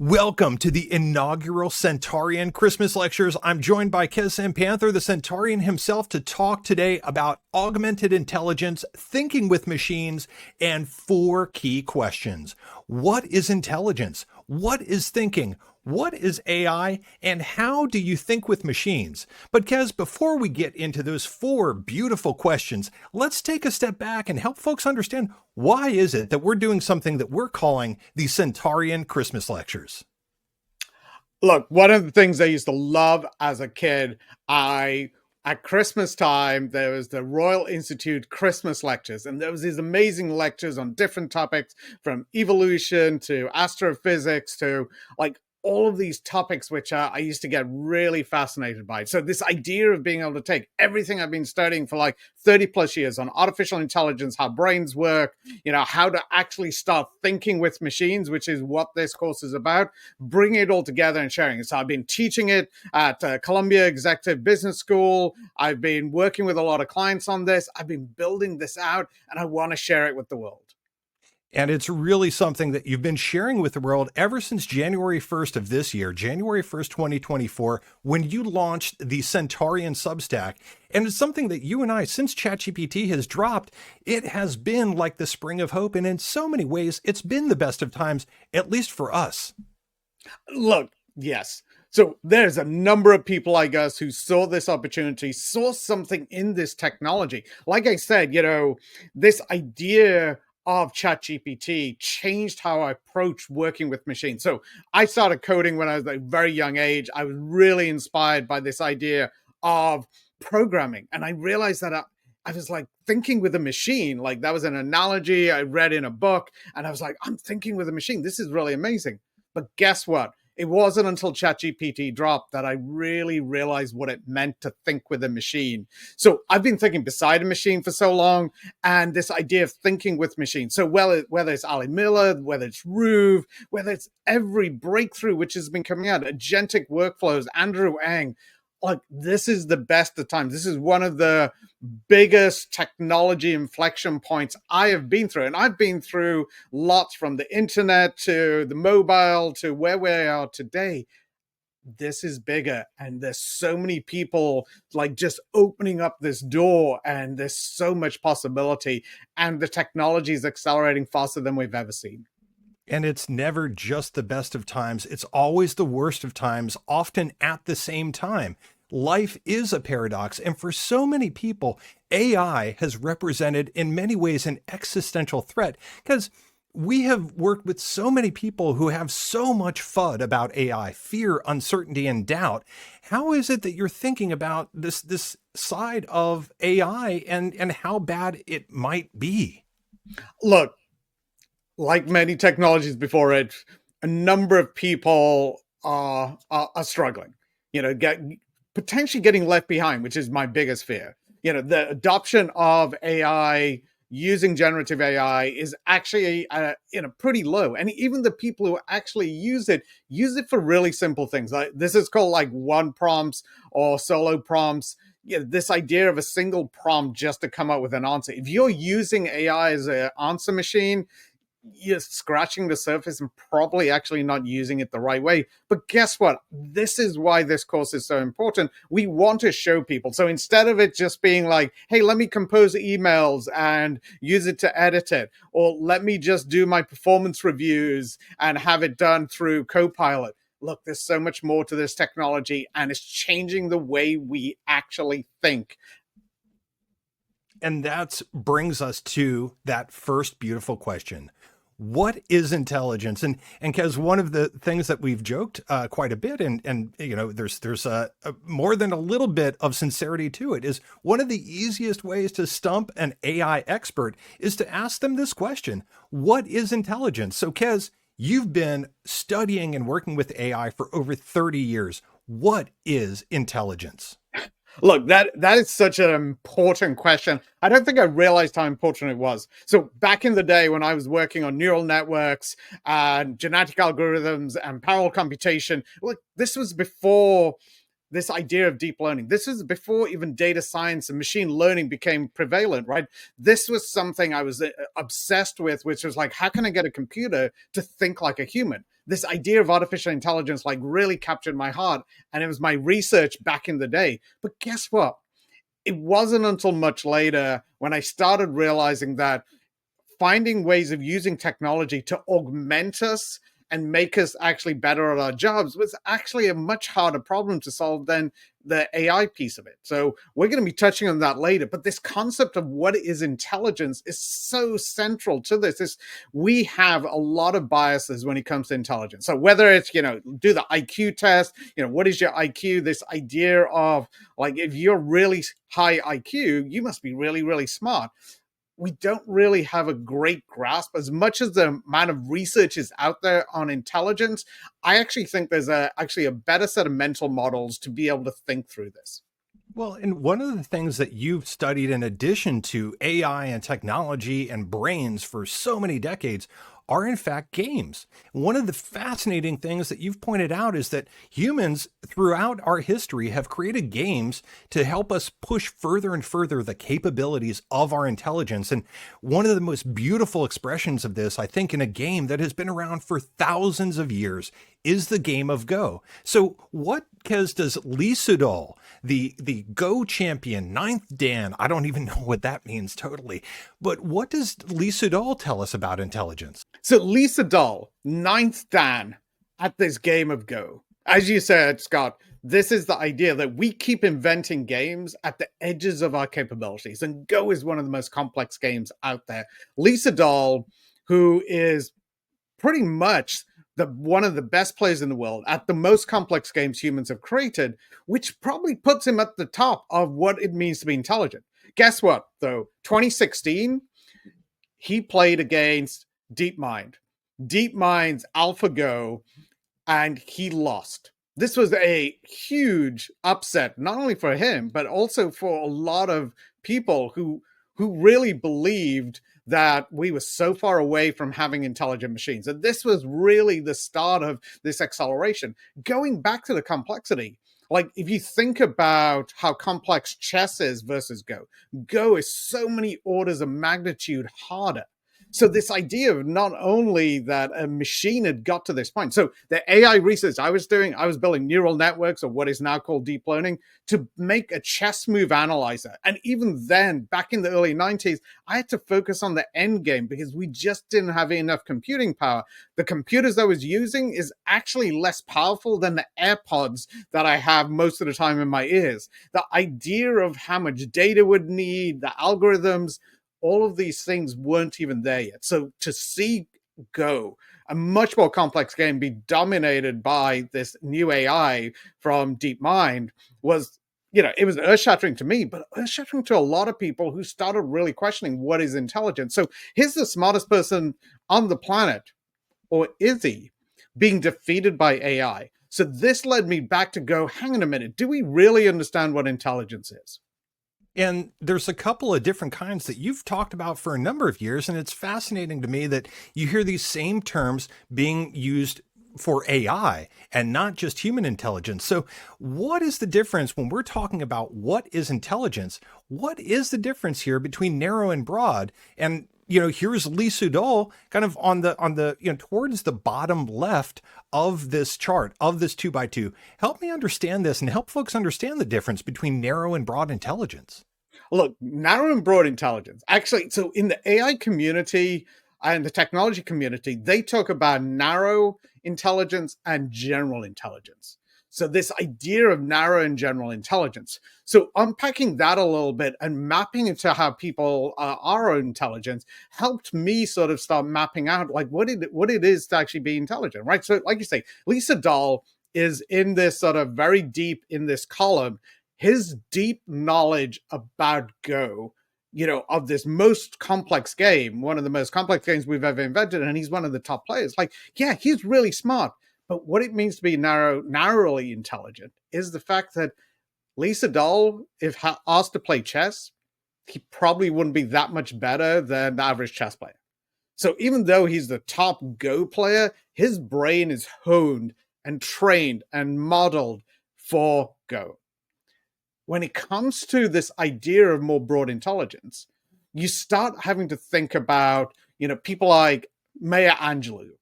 Welcome to the inaugural Centaurian Christmas Lectures. I'm joined by Sampanthar, the Centaurian himself, to talk today about augmented intelligence, thinking with machines, and 4 key questions. What is intelligence? What is thinking? What is AI? And how do you think with machines? But Kez, before we get into those 4 beautiful questions, let's take a step back and help folks understand why is it that we're doing something that we're calling the Centaurian Christmas Lectures? Look, one of the things I used to love as a kid, at Christmas time, there was the Royal Institute Christmas Lectures, and there was these amazing lectures on different topics, from evolution to astrophysics to all of these topics, which I used to get really fascinated by. So this idea of being able to take everything I've been studying for 30 plus years on artificial intelligence, how brains work, how to actually start thinking with machines, which is what this course is about, bring it all together and sharing it. So I've been teaching it at Columbia Executive Business School. I've been working with a lot of clients on this. I've been building this out, and I want to share it with the world. And it's really something that you've been sharing with the world ever since January 1st of this year, January 1st, 2024, when you launched the Centaurian Substack. And it's something that you and I, since ChatGPT has dropped, it has been like the spring of hope. And in so many ways, it's been the best of times, at least for us. Look, yes. So there's a number of people like us who saw this opportunity, saw something in this technology. Like I said, this idea of ChatGPT changed how I approach working with machines. So I started coding when I was a very young age. I was really inspired by this idea of programming. And I realized that I was thinking with a machine. That was an analogy I read in a book. And I was like, I'm thinking with a machine. This is really amazing. But guess what? It wasn't until ChatGPT dropped that I really realized what it meant to think with a machine. So I've been thinking beside a machine for so long, and this idea of thinking with machines. So whether it's Ali Miller, whether it's Ruve, whether it's every breakthrough which has been coming out, agentic workflows, Andrew Ng, this is the best of times. This is one of the biggest technology inflection points I have been through. And I've been through lots, from the internet to the mobile to where we are today. This is bigger. And there's so many people just opening up this door, and there's so much possibility. And the technology is accelerating faster than we've ever seen. And it's never just the best of times. It's always the worst of times, often at the same time. Life is a paradox. And for so many people, AI has represented in many ways an existential threat, because we have worked with so many people who have so much FUD about AI, fear, uncertainty, and doubt. How is it that you're thinking about this side of AI and how bad it might be? Look, like many technologies before it, a number of people are struggling, potentially getting left behind, which is my biggest fear. The adoption of AI, using generative AI, is actually pretty low. And even the people who actually use it for really simple things. This is called one prompts or solo prompts. This idea of a single prompt just to come up with an answer. If you're using AI as an answer machine, you're scratching the surface and probably actually not using it the right way. But guess what? This is why this course is so important. We want to show people. So instead of it just being hey, let me compose emails and use it to edit it, or let me just do my performance reviews and have it done through Copilot. Look, there's so much more to this technology, and it's changing the way we actually think. And that brings us to that first beautiful question. What is intelligence? And because one of the things that we've joked quite a bit, and there's more than a little bit of sincerity to it, is one of the easiest ways to stump an AI expert is to ask them this question: what is intelligence? So Kez, you've been studying and working with AI for over 30 years. What is intelligence? Look, that is such an important question. I don't think I realized how important it was. So back in the day when I was working on neural networks and genetic algorithms and parallel computation, look, this was before this idea of deep learning. This is before even data science and machine learning became prevalent, right? This was something I was obsessed with, which was how can I get a computer to think like a human? this idea of artificial intelligence like really captured my heart, and it was my research back in the day. But guess what? It wasn't until much later when I started realizing that finding ways of using technology to augment us and make us actually better at our jobs was actually a much harder problem to solve than the AI piece of it. So we're going to be touching on that later. But this concept of what is intelligence is so central to this. We have a lot of biases when it comes to intelligence. So whether it's, do the IQ test, what is your IQ? This idea of like, if you're really high IQ, you must be really, really smart. We don't really have a great grasp. As much as the amount of research is out there on intelligence, I actually think there's actually a better set of mental models to be able to think through this. Well, and one of the things that you've studied in addition to AI and technology and brains for so many decades are in fact games. One of the fascinating things that you've pointed out is that humans throughout our history have created games to help us push further and further the capabilities of our intelligence. And one of the most beautiful expressions of this, I think, in a game that has been around for thousands of years is the game of Go. So what, Kez, does Lee Sedol, the Go champion, ninth Dan, I don't even know what that means totally, but what does Lee Sedol tell us about intelligence? So Lee Sedol, ninth Dan at this game of Go. As you said, Scott, this is the idea that we keep inventing games at the edges of our capabilities. And Go is one of the most complex games out there. Lee Sedol, who is pretty much one of the best players in the world at the most complex games humans have created, which probably puts him at the top of what it means to be intelligent. Guess what, though? 2016, he played against DeepMind. DeepMind's AlphaGo, and he lost. This was a huge upset, not only for him, but also for a lot of people who really believed that we were so far away from having intelligent machines. And this was really the start of this acceleration. Going back to the complexity, like if you think about how complex chess is versus Go, Go is so many orders of magnitude harder. So this idea of not only that a machine had got to this point. So the AI research I was doing, I was building neural networks, or what is now called deep learning, to make a chess move analyzer. And even then, back in the early 90s, I had to focus on the end game because we just didn't have enough computing power. The computers I was using is actually less powerful than the AirPods that I have most of the time in my ears. The idea of how much data would need, the algorithms, all of these things weren't even there yet. So to see Go, a much more complex game, be dominated by this new AI from DeepMind was, it was earth-shattering to me, but earth-shattering to a lot of people who started really questioning what is intelligence. So here's the smartest person on the planet, or is he, being defeated by AI. So this led me back to go, hang on a minute, do we really understand what intelligence is? And there's a couple of different kinds that you've talked about for a number of years. And it's fascinating to me that you hear these same terms being used for AI and not just human intelligence. So what is the difference when we're talking about what is intelligence? What is the difference here between narrow and broad? And here's Lee Sedol kind of on the towards the bottom left of this chart, of this 2x2. Help me understand this and help folks understand the difference between narrow and broad intelligence. Look, narrow and broad intelligence. Actually, so in the AI community and the technology community, they talk about narrow intelligence and general intelligence. So this idea of narrow and general intelligence. So unpacking that a little bit and mapping into how people are intelligence helped me sort of start mapping out like what it is to actually be intelligent, right? So like you say, Lee Sedol is in this sort of very deep in this column. His deep knowledge about Go, of this most complex game, one of the most complex games we've ever invented, and he's one of the top players. Like, yeah, he's really smart. But what it means to be narrowly intelligent is the fact that Lee Sedol, if asked to play chess, he probably wouldn't be that much better than the average chess player. So even though he's the top Go player, his brain is honed and trained and modeled for Go. When it comes to this idea of more broad intelligence, you start having to think about, people like Maya Angelou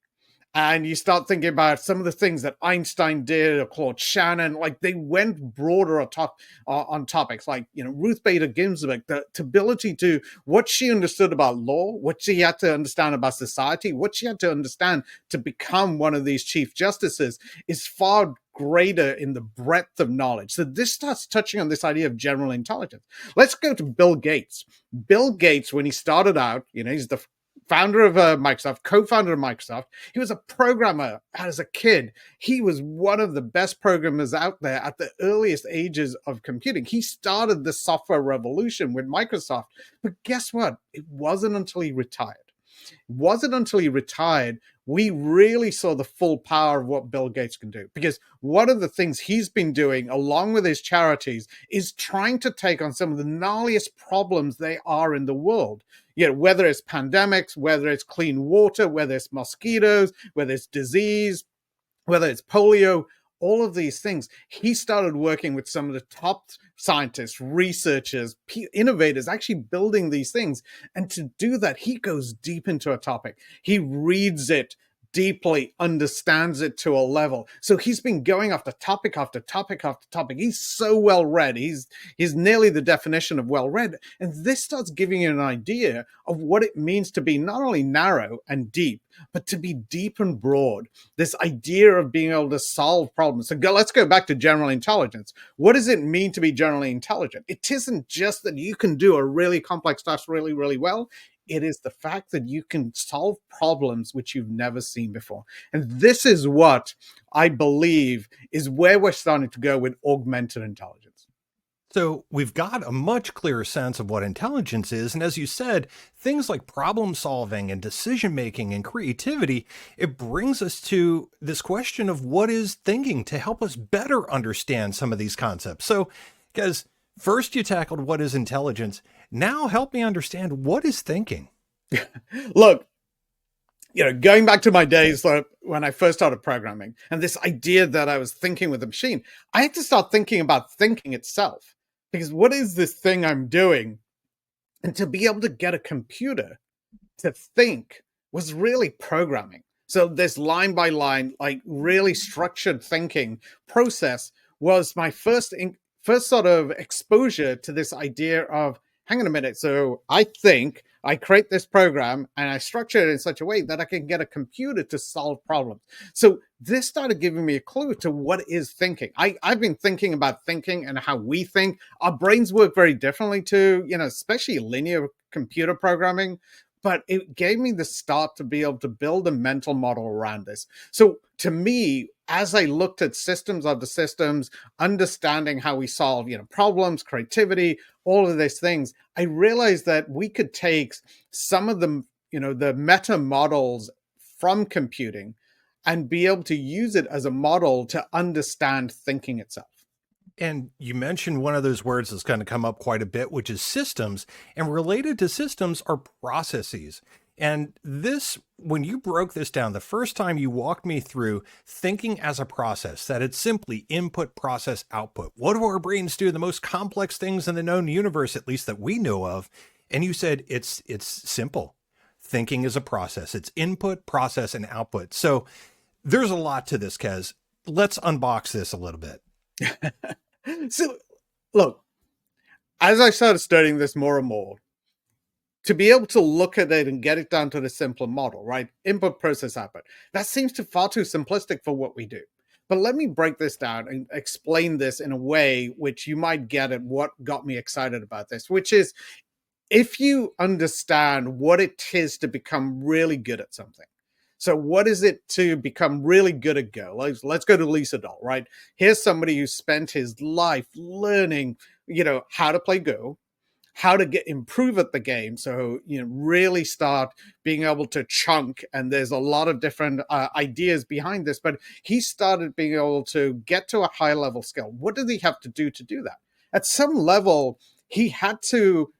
And you start thinking about some of the things that Einstein did or Claude Shannon, like they went broader on topics like, Ruth Bader Ginsburg, the ability to what she understood about law, what she had to understand about society, what she had to understand to become one of these chief justices is far greater in the breadth of knowledge. So this starts touching on this idea of general intelligence. Let's go to Bill Gates. Bill Gates, when he started out, he's the founder of Microsoft, co-founder of Microsoft. He was a programmer as a kid. He was one of the best programmers out there at the earliest ages of computing. He started the software revolution with Microsoft. But guess what? It wasn't until he retired. We really saw the full power of what Bill Gates can do. Because one of the things he's been doing, along with his charities, is trying to take on some of the gnarliest problems they are in the world. Whether it's pandemics, whether it's clean water, whether it's mosquitoes, whether it's disease, whether it's polio, all of these things. He started working with some of the top scientists, researchers, innovators, actually building these things. And to do that, he goes deep into a topic. He reads it deeply, understands it to a level. So he's been going after topic after topic after topic. He's so well read. He's nearly the definition of well read. And this starts giving you an idea of what it means to be not only narrow and deep, but to be deep and broad. This idea of being able to solve problems. So let's go back to general intelligence. What does it mean to be generally intelligent? It isn't just that you can do a really complex task really, really well. It is the fact that you can solve problems which you've never seen before. And this is what I believe is where we're starting to go with augmented intelligence. So we've got a much clearer sense of what intelligence is. And as you said, things like problem solving and decision making and creativity, it brings us to this question of what is thinking to help us better understand some of these concepts. So, because first you tackled what is intelligence. Now help me understand what is thinking. Look, going back to my days when I first started programming and this idea that I was thinking with a machine, I had to start thinking about thinking itself. Because what is this thing I'm doing? And to be able to get a computer to think was really programming. So this line by line, like really structured thinking process was my first sort of exposure to this idea of, hang on a minute. So I think I create this program and I structure it in such a way that I can get a computer to solve problems. So this started giving me a clue to what is thinking. I've been thinking about thinking and how we think. Our brains work very differently to, especially linear computer programming. But it gave me the start to be able to build a mental model around this. So to me, as I looked at systems of the systems, understanding how we solve, problems, creativity, all of these things, I realized that we could take some of the, the meta models from computing and be able to use it as a model to understand thinking itself. And you mentioned one of those words that's going to come up quite a bit, which is systems. And related to systems are processes. And this, when you broke this down, the first time you walked me through thinking as a process, that it's simply input, process, output. What do our brains do? The most complex things in the known universe, at least that we know of. And you said it's simple. Thinking is a process. It's input, process, and output. So there's a lot to this, Kez. Let's unbox this a little bit. So, look, as I started studying this more and more, to be able to look at it and get it down to the simpler model, right? Input, process, output. That seems far too simplistic for what we do. But let me break this down and explain this in a way which you might get at what got me excited about this, which is if you understand what it is to become really good at something. So what is it to become really good at Go? Let's go to Lee Sedol, right? Here's somebody who spent his life learning, how to play Go, how to improve at the game. So, really start being able to chunk. And there's a lot of different ideas behind this, but he started being able to get to a high level skill. What did he have to do that? At some level, he had to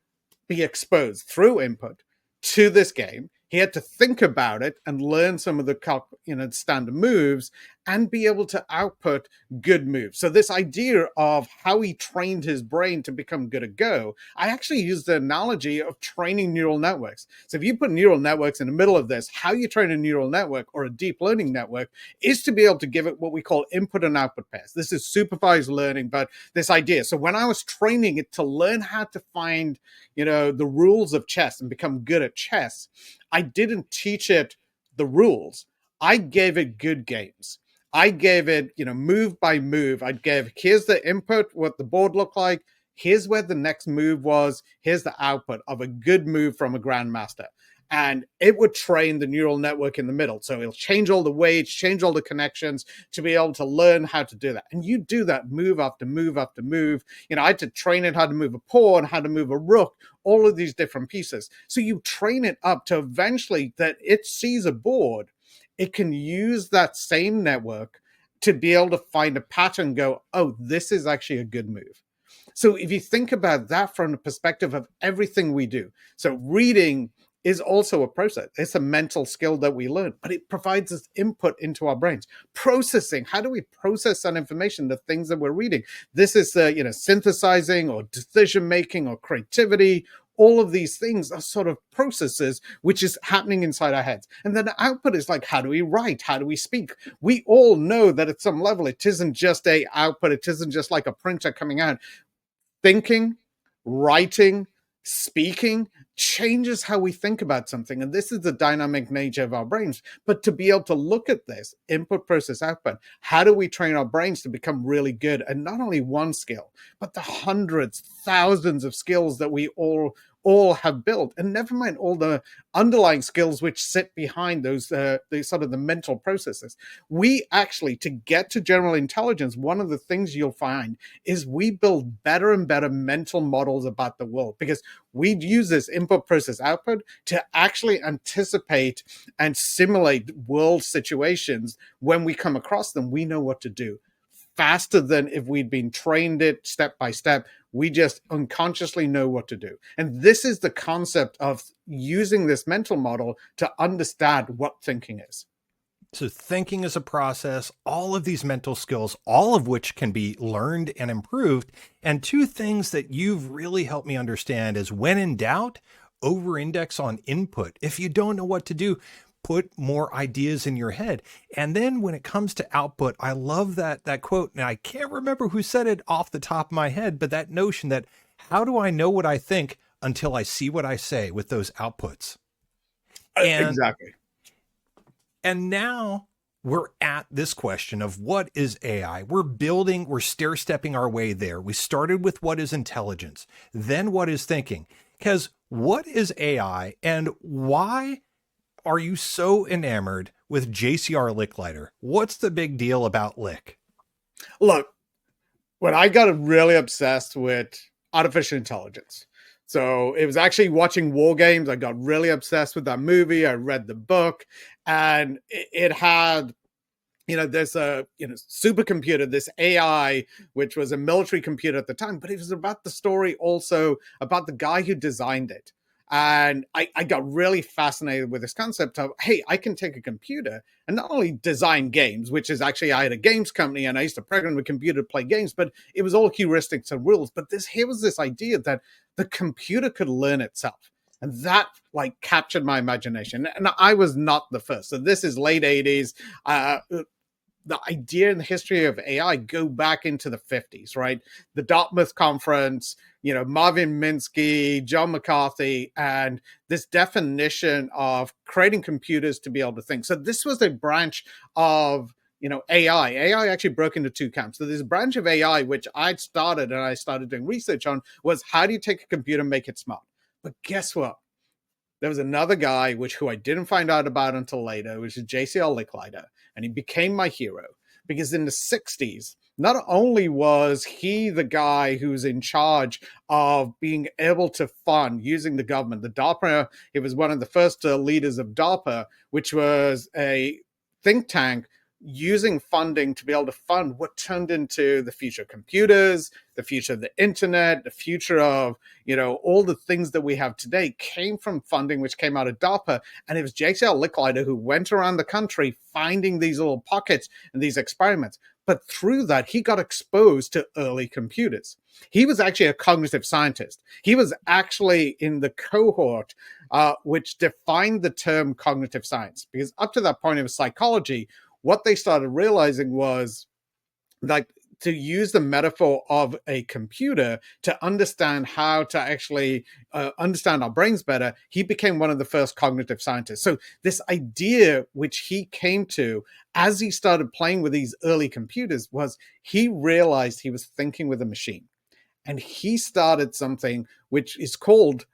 be exposed through input to this game. He had to think about it and learn some of the standard moves and be able to output good moves. So this idea of how he trained his brain to become good at Go, I actually use the analogy of training neural networks. So if you put neural networks in the middle of this, how you train a neural network or a deep learning network is to be able to give it what we call input and output pairs. This is supervised learning, but this idea. So when I was training it to learn how to find, the rules of chess and become good at chess, I didn't teach it the rules. I gave it good games. I gave it, move by move. Here's the input, what the board looked like. Here's where the next move was. Here's the output of a good move from a grandmaster. And it would train the neural network in the middle. So it'll change all the weights, change all the connections to be able to learn how to do that. And you do that move after move after move. I had to train it how to move a pawn, how to move a rook, all of these different pieces. So you train it up to eventually that it sees a board, it can use that same network to be able to find a pattern and go, oh, this is actually a good move. So if you think about that from the perspective of everything we do, so reading is also a process. It's a mental skill that we learn, but it provides us input into our brains. Processing, how do we process that information, the things that we're reading? This is, synthesizing or decision-making or creativity. All of these things are sort of processes which is happening inside our heads. And then the output is like, how do we write? How do we speak? We all know that at some level, it isn't just a output. It isn't just like a printer coming out. Thinking, writing, speaking changes how we think about something. And this is the dynamic nature of our brains. But to be able to look at this input, process, output, how do we train our brains to become really good at not only one skill, but the hundreds, thousands of skills that we all have built, and never mind all the underlying skills which sit behind those the sort of the mental processes. We actually, to get to general intelligence, one of the things you'll find is we build better and better mental models about the world, because we use this input, process, output to actually anticipate and simulate world situations. When we come across them, we know what to do faster than if we'd been trained it step by step. We just unconsciously know what to do. And this is the concept of using this mental model to understand what thinking is. So thinking is a process, all of these mental skills, all of which can be learned and improved. And two things that you've really helped me understand is, when in doubt, over-index on input. If you don't know what to do, put more ideas in your head. And then when it comes to output, I love that quote. And I can't remember who said it off the top of my head, but that notion that, how do I know what I think until I see what I say with those outputs? Exactly. And now we're at this question of, what is AI? We're stair-stepping our way there. We started with what is intelligence, then what is thinking. Because what is AI, and why are you so enamored with J.C.R. Licklider? What's the big deal about Lick? Look, when I got really obsessed with artificial intelligence, so it was actually watching War Games. I got really obsessed with that movie. I read the book, and it had, there's a supercomputer, this AI, which was a military computer at the time, but it was about the story also about the guy who designed it. And I got really fascinated with this concept of, hey, I can take a computer and not only design games, which is actually, I had a games company and I used to program a computer to play games, but it was all heuristics and rules. But here was this idea that the computer could learn itself. And that captured my imagination. And I was not the first. So this is late 80s. The idea and the history of AI go back into the 50s, right? The Dartmouth Conference, Marvin Minsky, John McCarthy, and this definition of creating computers to be able to think. So this was a branch of, AI. AI actually broke into two camps. So this branch of AI, which I started doing research on, was, how do you take a computer and make it smart? But guess what? There was another guy, who I didn't find out about until later, which is J.C.R. Licklider. And he became my hero, because in the 60s, not only was he the guy who's in charge of being able to fund, using the government, the DARPA, he was one of the first leaders of DARPA, which was a think tank using funding to be able to fund what turned into the future of computers, the future of the internet, the future of, all the things that we have today came from funding which came out of DARPA. And it was J.C.R. Licklider who went around the country finding these little pockets and these experiments. But through that, he got exposed to early computers. He was actually a cognitive scientist. He was actually in the cohort which defined the term cognitive science, because up to that point it was psychology. What they started realizing was, like, to use the metaphor of a computer to understand how to actually understand our brains better, he became one of the first cognitive scientists. So this idea which he came to as he started playing with these early computers was he realized he was thinking with a machine. And he started something which is called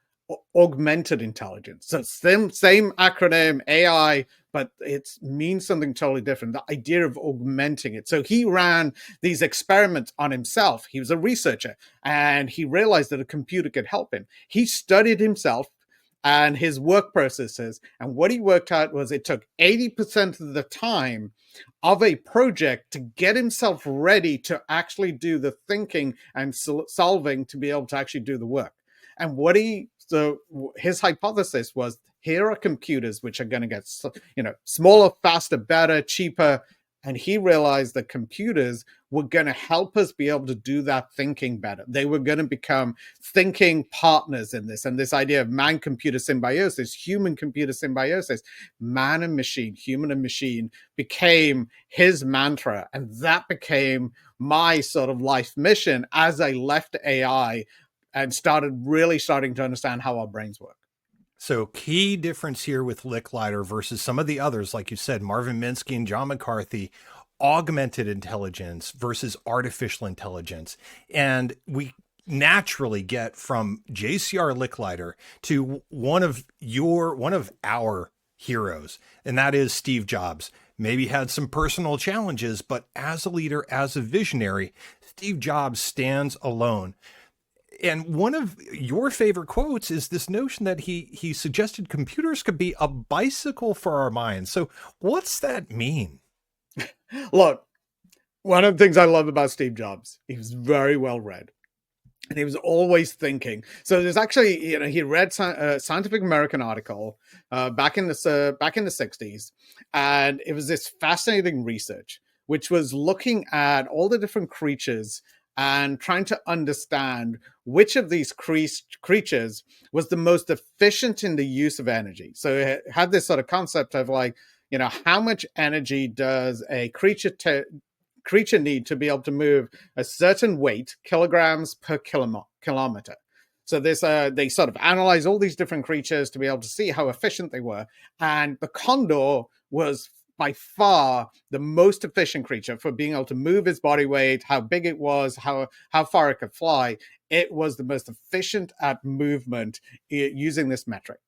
augmented intelligence. So same acronym, AI, but it means something totally different. The idea of augmenting it. So he ran these experiments on himself. He was a researcher, and he realized that a computer could help him. He studied himself and his work processes. And what he worked out was it took 80% of the time of a project to get himself ready to actually do the thinking and solving to be able to actually do the work. And so his hypothesis was, here are computers which are going to get, smaller, faster, better, cheaper. And he realized that computers were going to help us be able to do that thinking better. They were going to become thinking partners in this. And this idea of man-computer symbiosis, human-computer symbiosis, man and machine, human and machine, became his mantra. And that became my sort of life mission as I left AI and starting to understand how our brains work. So key difference here with Licklider versus some of the others, like you said, Marvin Minsky and John McCarthy, augmented intelligence versus artificial intelligence. And we naturally get from J.C.R. Licklider to one of our heroes, and that is Steve Jobs. Maybe had some personal challenges, but as a leader, as a visionary, Steve Jobs stands alone. And one of your favorite quotes is this notion that he suggested computers could be a bicycle for our minds. So what's that mean? Look, one of the things I love about Steve Jobs, he was very well read. And he was always thinking. So there's actually, he read a Scientific American article back in the 60s. And it was this fascinating research, which was looking at all the different creatures and trying to understand which of these creatures was the most efficient in the use of energy. So it had this sort of concept of how much energy does a creature need to be able to move a certain weight, kilograms per kilometer. So they sort of analyze all these different creatures to be able to see how efficient they were. And the condor was by far the most efficient creature for being able to move his body weight, how big it was, how far it could fly. It was the most efficient at movement using this metric.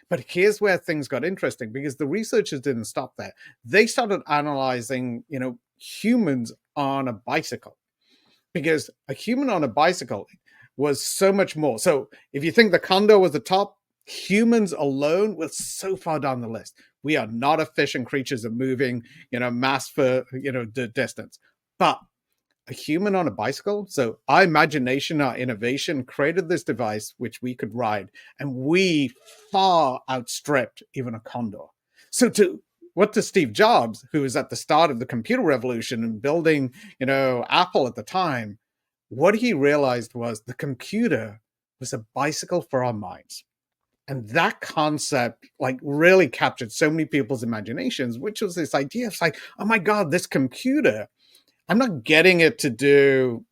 But here's where things got interesting, because the researchers didn't stop there. They started analyzing, humans on a bicycle, because a human on a bicycle was so much more. So if you think the condor was the top, humans alone were so far down the list. We are not efficient creatures at moving, mass for, the distance. But a human on a bicycle, so our imagination, our innovation created this device which we could ride, and we far outstripped even a condor. So what does Steve Jobs, who was at the start of the computer revolution and building, Apple at the time, what he realized was the computer was a bicycle for our minds. And that concept really captured so many people's imaginations, which was this idea of oh my God, this computer, I'm not getting it to do,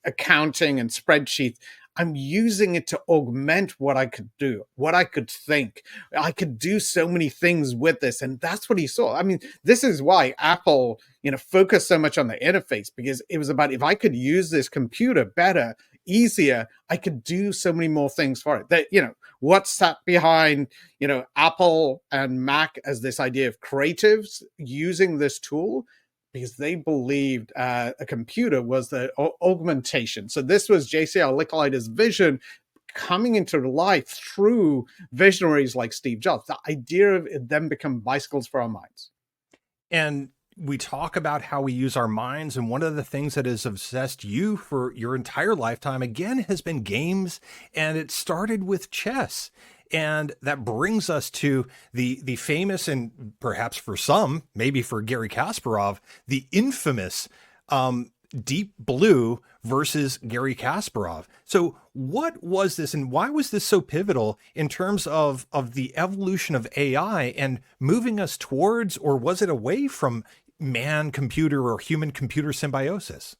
accounting and spreadsheets. I'm using it to augment what I could do, what I could think. I could do so many things with this. And that's what he saw. I mean, this is why Apple, focused so much on the interface, because it was about, if I could use this computer better, easier, I could do so many more things for it. That, what sat behind, Apple and Mac as this idea of creatives using this tool, because they believed a computer was the augmentation. So this was J.C.R. Licklider's vision coming into life through visionaries like Steve Jobs, the idea of them become bicycles for our minds. And we talk about how we use our minds, and one of the things that has obsessed you for your entire lifetime, again, has been games, and it started with chess. And that brings us to the famous, and perhaps for some, maybe for Garry Kasparov, the infamous Deep Blue versus Garry Kasparov. So what was this, and why was this so pivotal in terms of the evolution of AI and moving us towards, or was it away from, man computer or human computer symbiosis?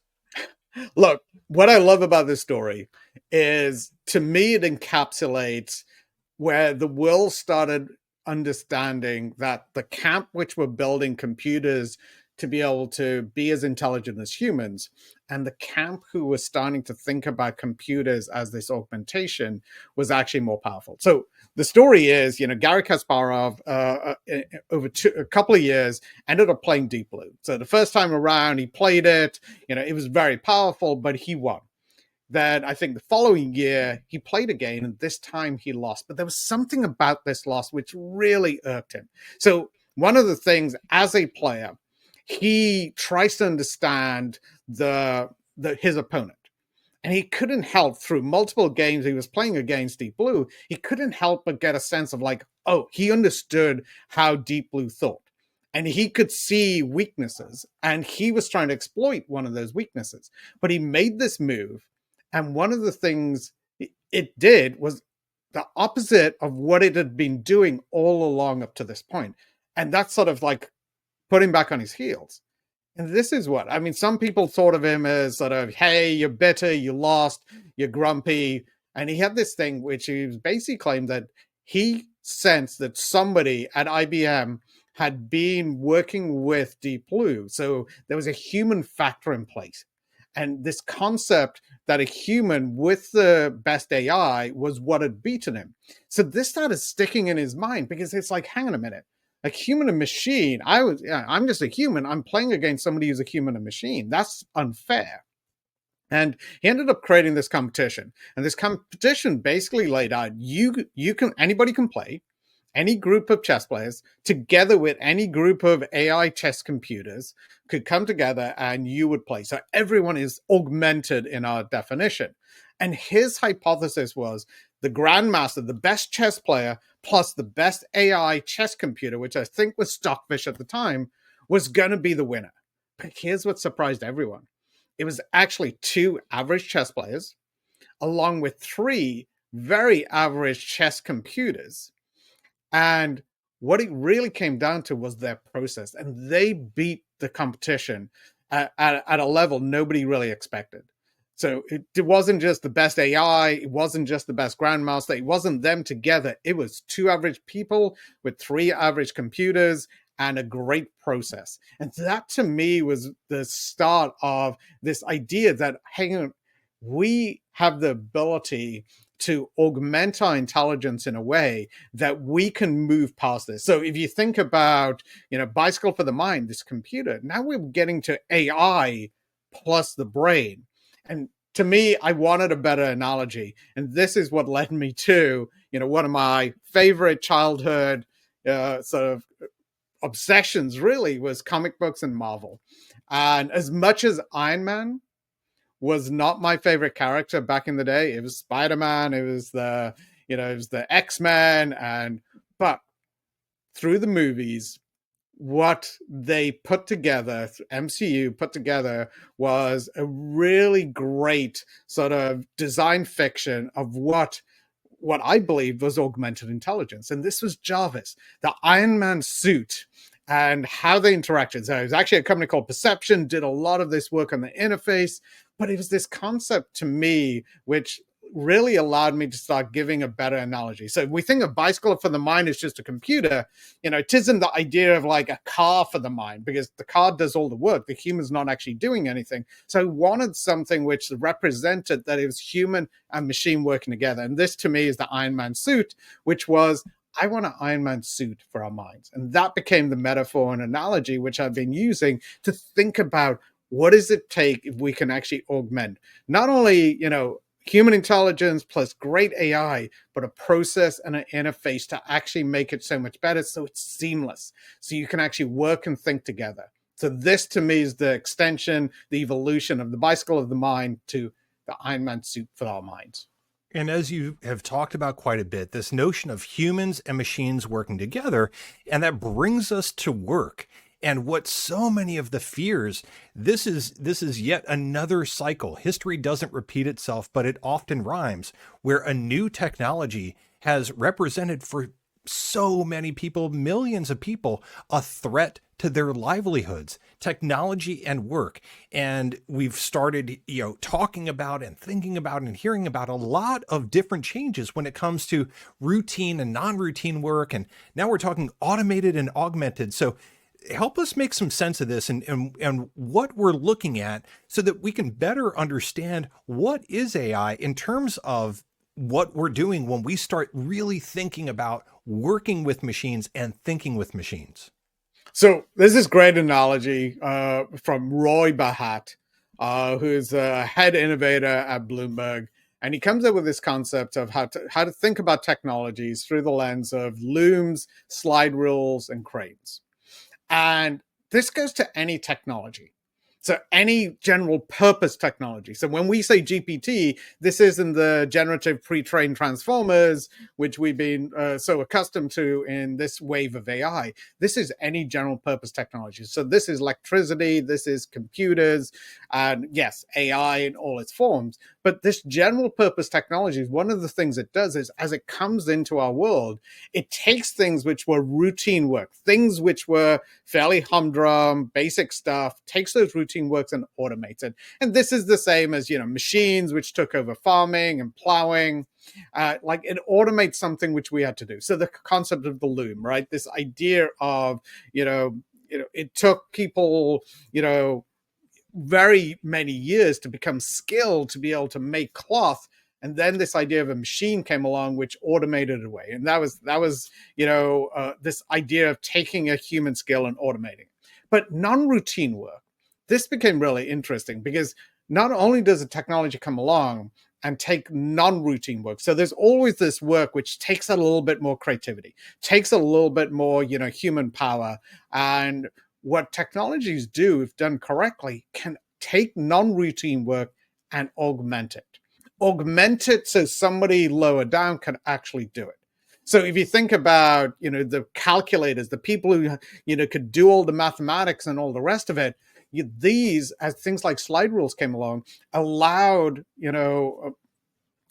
Look, what I love about this story is, to me, it encapsulates where the world started understanding that the camp which were building computers to be able to be as intelligent as humans, and the camp who was starting to think about computers as this augmentation, was actually more powerful. So the story is, Garry Kasparov, over a couple of years, ended up playing Deep Blue. So the first time around, he played it, it was very powerful, but he won. Then I think the following year, he played again, and this time he lost. But there was something about this loss which really irked him. So one of the things, as a player, he tries to understand his opponent. And he couldn't help, through multiple games he was playing against Deep Blue, he couldn't help but get a sense of like, oh, he understood how Deep Blue thought. And he could see weaknesses, and he was trying to exploit one of those weaknesses. But he made this move, and one of the things it did was the opposite of what it had been doing all along up to this point. And that's sort of like put him back on his heels. And this is what, I mean, some people thought of him as sort of, hey, you're bitter, you lost, you're grumpy. And he had this thing which he basically claimed that he sensed that somebody at IBM had been working with Deep Blue. So there was a human factor in place. And this concept that a human with the best AI was what had beaten him. So this started sticking in his mind, because it's like, hang on a minute. A human and machine, I'm just a human. I'm playing against somebody who's a human and machine. That's unfair. And he ended up creating this competition. And this competition basically laid out, anybody can play, any group of chess players, together with any group of AI chess computers, could come together and you would play. So everyone is augmented in our definition. And his hypothesis was the grandmaster, the best chess player, plus the best AI chess computer, which I think was Stockfish at the time, was going to be the winner. But here's what surprised everyone. It was actually 2 average chess players, along with 3 very average chess computers. And what it really came down to was their process. And they beat the competition at a level nobody really expected. So it wasn't just the best AI. It wasn't just the best grandmaster. It wasn't them together. It was 2 average people with 3 average computers and a great process. And that, to me, was the start of this idea that, hang on, we have the ability to augment our intelligence in a way that we can move past this. So if you think about, Bicycle for the Mind, this computer, now we're getting to AI plus the brain. And to me, I wanted a better analogy. And this is what led me to, one of my favorite childhood sort of obsessions, really, was comic books and Marvel. And as much as Iron Man was not my favorite character back in the day, it was Spider-Man, it was the X-Men, but through the movies, what they put together, MCU put together, was a really great sort of design fiction of what I believe was augmented intelligence. And this was Jarvis, the Iron Man suit, and how they interacted. So it was actually a company called Perception, did a lot of this work on the interface, but it was this concept to me which really allowed me to start giving a better analogy. So we think of Bicycle for the Mind as just a computer, it isn't the idea of like a car for the mind, because the car does all the work. The human's not actually doing anything. So I wanted something which represented that it was human and machine working together. And this, to me, is the Iron Man suit, which was, I want an Iron Man suit for our minds. And that became the metaphor and analogy which I've been using to think about, what does it take if we can actually augment not only, human intelligence plus great AI, but a process and an interface to actually make it so much better, so it's seamless, so you can actually work and think together. So this to me is the extension, the evolution of the bicycle of the mind to the Iron Man suit for our minds. And as you have talked about quite a bit, this notion of humans and machines working together, and that brings us to work. And what so many of the fears, this is yet another cycle. History doesn't repeat itself, but it often rhymes, where a new technology has represented for so many people, millions of people, a threat to their livelihoods, technology and work. And we've started, talking about and thinking about and hearing about a lot of different changes when it comes to routine and non-routine work. And now we're talking automated and augmented. So help us make some sense of this and what we're looking at so that we can better understand what is AI in terms of what we're doing when we start really thinking about working with machines and thinking with machines. So there's this great analogy from Roy Bahat, who's a head innovator at Bloomberg. And he comes up with this concept of how to think about technologies through the lens of looms, slide rules, and cranes. And this goes to any technology. So any general purpose technology. So when we say GPT, this isn't the generative pre-trained transformers, which we've been so accustomed to in this wave of AI. This is any general purpose technology. So this is electricity, this is computers, and yes, AI in all its forms. But this general purpose technology, one of the things it does is as it comes into our world, it takes things which were routine work, things which were fairly humdrum, basic stuff, takes those routine works and automates it. And this is the same as, machines which took over farming and plowing. Like it automates something which we had to do. So the concept of the loom, right? This idea of, it took people, very many years to become skilled to be able to make cloth, and then this idea of a machine came along which automated it away, and that was this idea of taking a human skill and automating it. But non-routine work, this became really interesting because not only does the technology come along and take non-routine work, so there's always this work which takes a little bit more creativity, takes a little bit more human power. And what technologies do, if done correctly, can take non-routine work and augment it. Augment it so somebody lower down can actually do it. So if you think about, the calculators, the people who, could do all the mathematics and all the rest of it, these, as things like slide rules came along, allowed,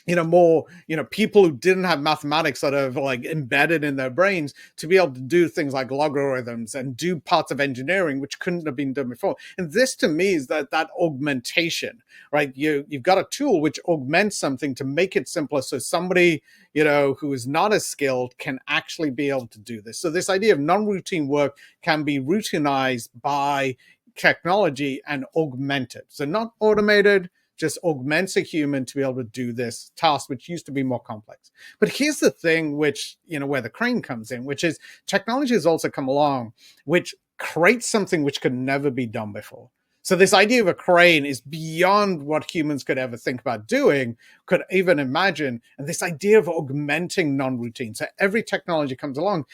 more, people who didn't have mathematics sort of like embedded in their brains to be able to do things like logarithms and do parts of engineering, which couldn't have been done before. And this to me is that augmentation, right? You've got a tool which augments something to make it simpler. So somebody, who is not as skilled can actually be able to do this. So this idea of non-routine work can be routinized by technology and augmented. So not automated, just augments a human to be able to do this task, which used to be more complex. But here's the thing, which, where the crane comes in, which is technology has also come along, which creates something which could never be done before. So this idea of a crane is beyond what humans could ever think about doing, could even imagine. And this idea of augmenting non-routine. So every technology comes along,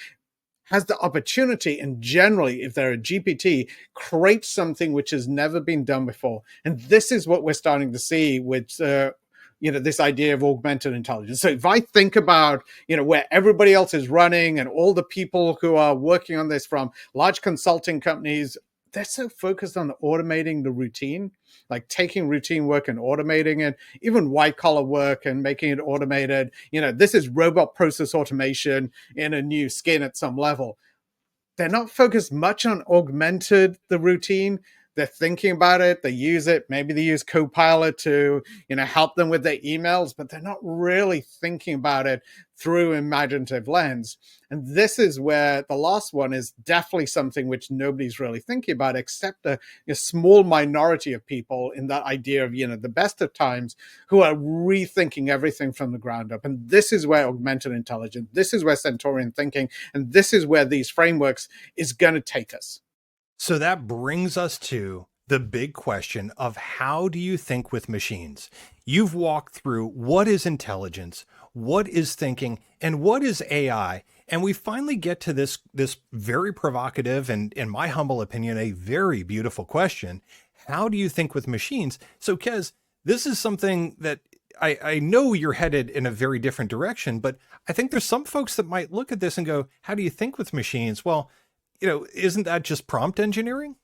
has the opportunity, and generally, if they're a GPT, create something which has never been done before. And this is what we're starting to see with, this idea of augmented intelligence. So if I think about, where everybody else is running and all the people who are working on this from large consulting companies, they're so focused on automating the routine, like taking routine work and automating it, even white collar work and making it automated. This is robot process automation in a new skin at some level. They're not focused much on augmented the routine. They're thinking about it. They use it. Maybe they use Copilot to, help them with their emails, but they're not really thinking about it through imaginative lens. And this is where the last one is definitely something which nobody's really thinking about, except a small minority of people in that idea of, the best of times, who are rethinking everything from the ground up. And this is where augmented intelligence, this is where Centaurian thinking, and this is where these frameworks is going to take us. So that brings us to the big question of how do you think with machines? You've walked through what is intelligence, what is thinking, and what is AI. And we finally get to this very provocative and, in my humble opinion, a very beautiful question. How do you think with machines? So, Kez, this is something that I know you're headed in a very different direction, but I think there's some folks that might look at this and go, how do you think with machines? Well, isn't that just prompt engineering?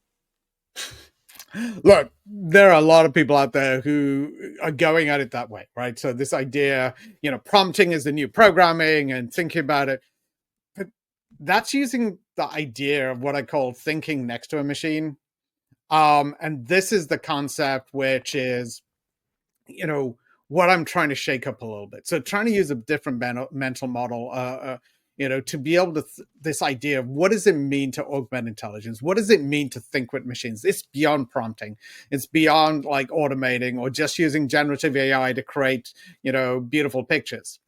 Look, there are a lot of people out there who are going at it that way, right? So this idea, prompting is the new programming and thinking about it. But that's using the idea of what I call thinking next to a machine. And this is the concept which is, what I'm trying to shake up a little bit. So trying to use a different mental model, to be able to this idea of what does it mean to augment intelligence? What does it mean to think with machines? It's beyond prompting. It's beyond like automating or just using generative AI to create, beautiful pictures.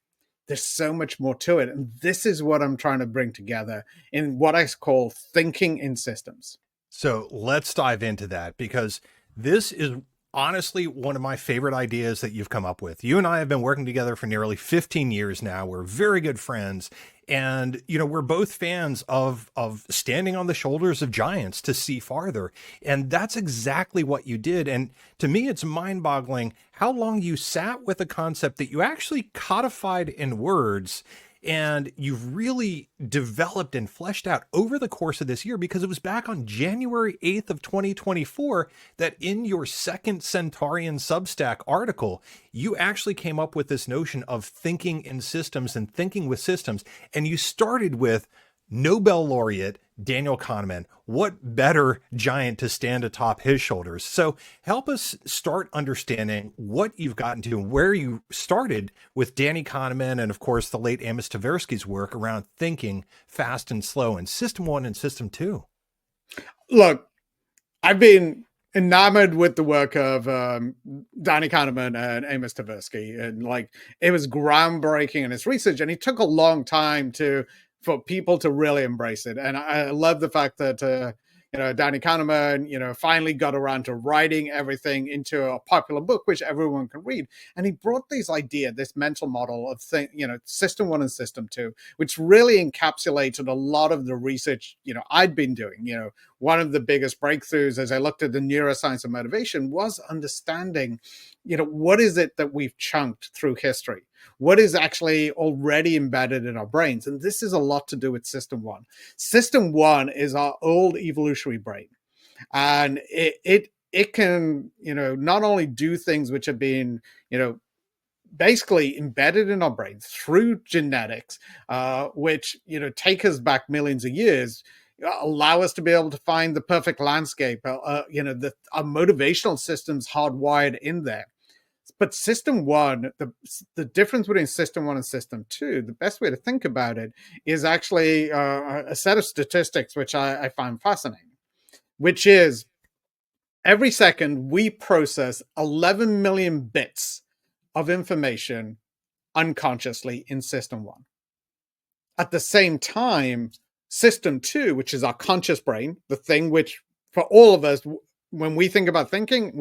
There's so much more to it. And this is what I'm trying to bring together in what I call thinking in systems. So let's dive into that, because this is honestly one of my favorite ideas that you've come up with. You and I have been working together for nearly 15 years now. We're very good friends. And, we're both fans of standing on the shoulders of giants to see farther. And that's exactly what you did. And to me, it's mind boggling how long you sat with a concept that you actually codified in words, and you've really developed and fleshed out over the course of this year, because it was back on January 8th of 2024 that in your second Centaurian Substack article, you actually came up with this notion of thinking in systems and thinking with systems. And you started with Nobel laureate Daniel Kahneman. What better giant to stand atop his shoulders? So help us start understanding what you've gotten to and where you started with Danny Kahneman and, of course, the late Amos Tversky's work around thinking fast and slow in System 1 and System 2. Look, I've been enamored with the work of Danny Kahneman and Amos Tversky, and it was groundbreaking in his research, and it took a long time for people to really embrace it. And I love the fact that, Danny Kahneman, finally got around to writing everything into a popular book, which everyone can read. And he brought this mental model of System 1 and System 2, which really encapsulated a lot of the research, I'd been doing. One of the biggest breakthroughs as I looked at the neuroscience of motivation was understanding, what is it that we've chunked through history? What is actually already embedded in our brains? And this is a lot to do with System 1. System 1 is our old evolutionary brain. And it can, not only do things which have been, basically embedded in our brains through genetics, which, take us back millions of years, allow us to be able to find the perfect landscape, our motivational system's hardwired in there. But System 1, the difference between System 1 and System 2, the best way to think about it is actually a set of statistics which I find fascinating, which is every second we process 11 million bits of information unconsciously in System 1. At the same time, System 2, which is our conscious brain, the thing which for all of us, when we think about thinking,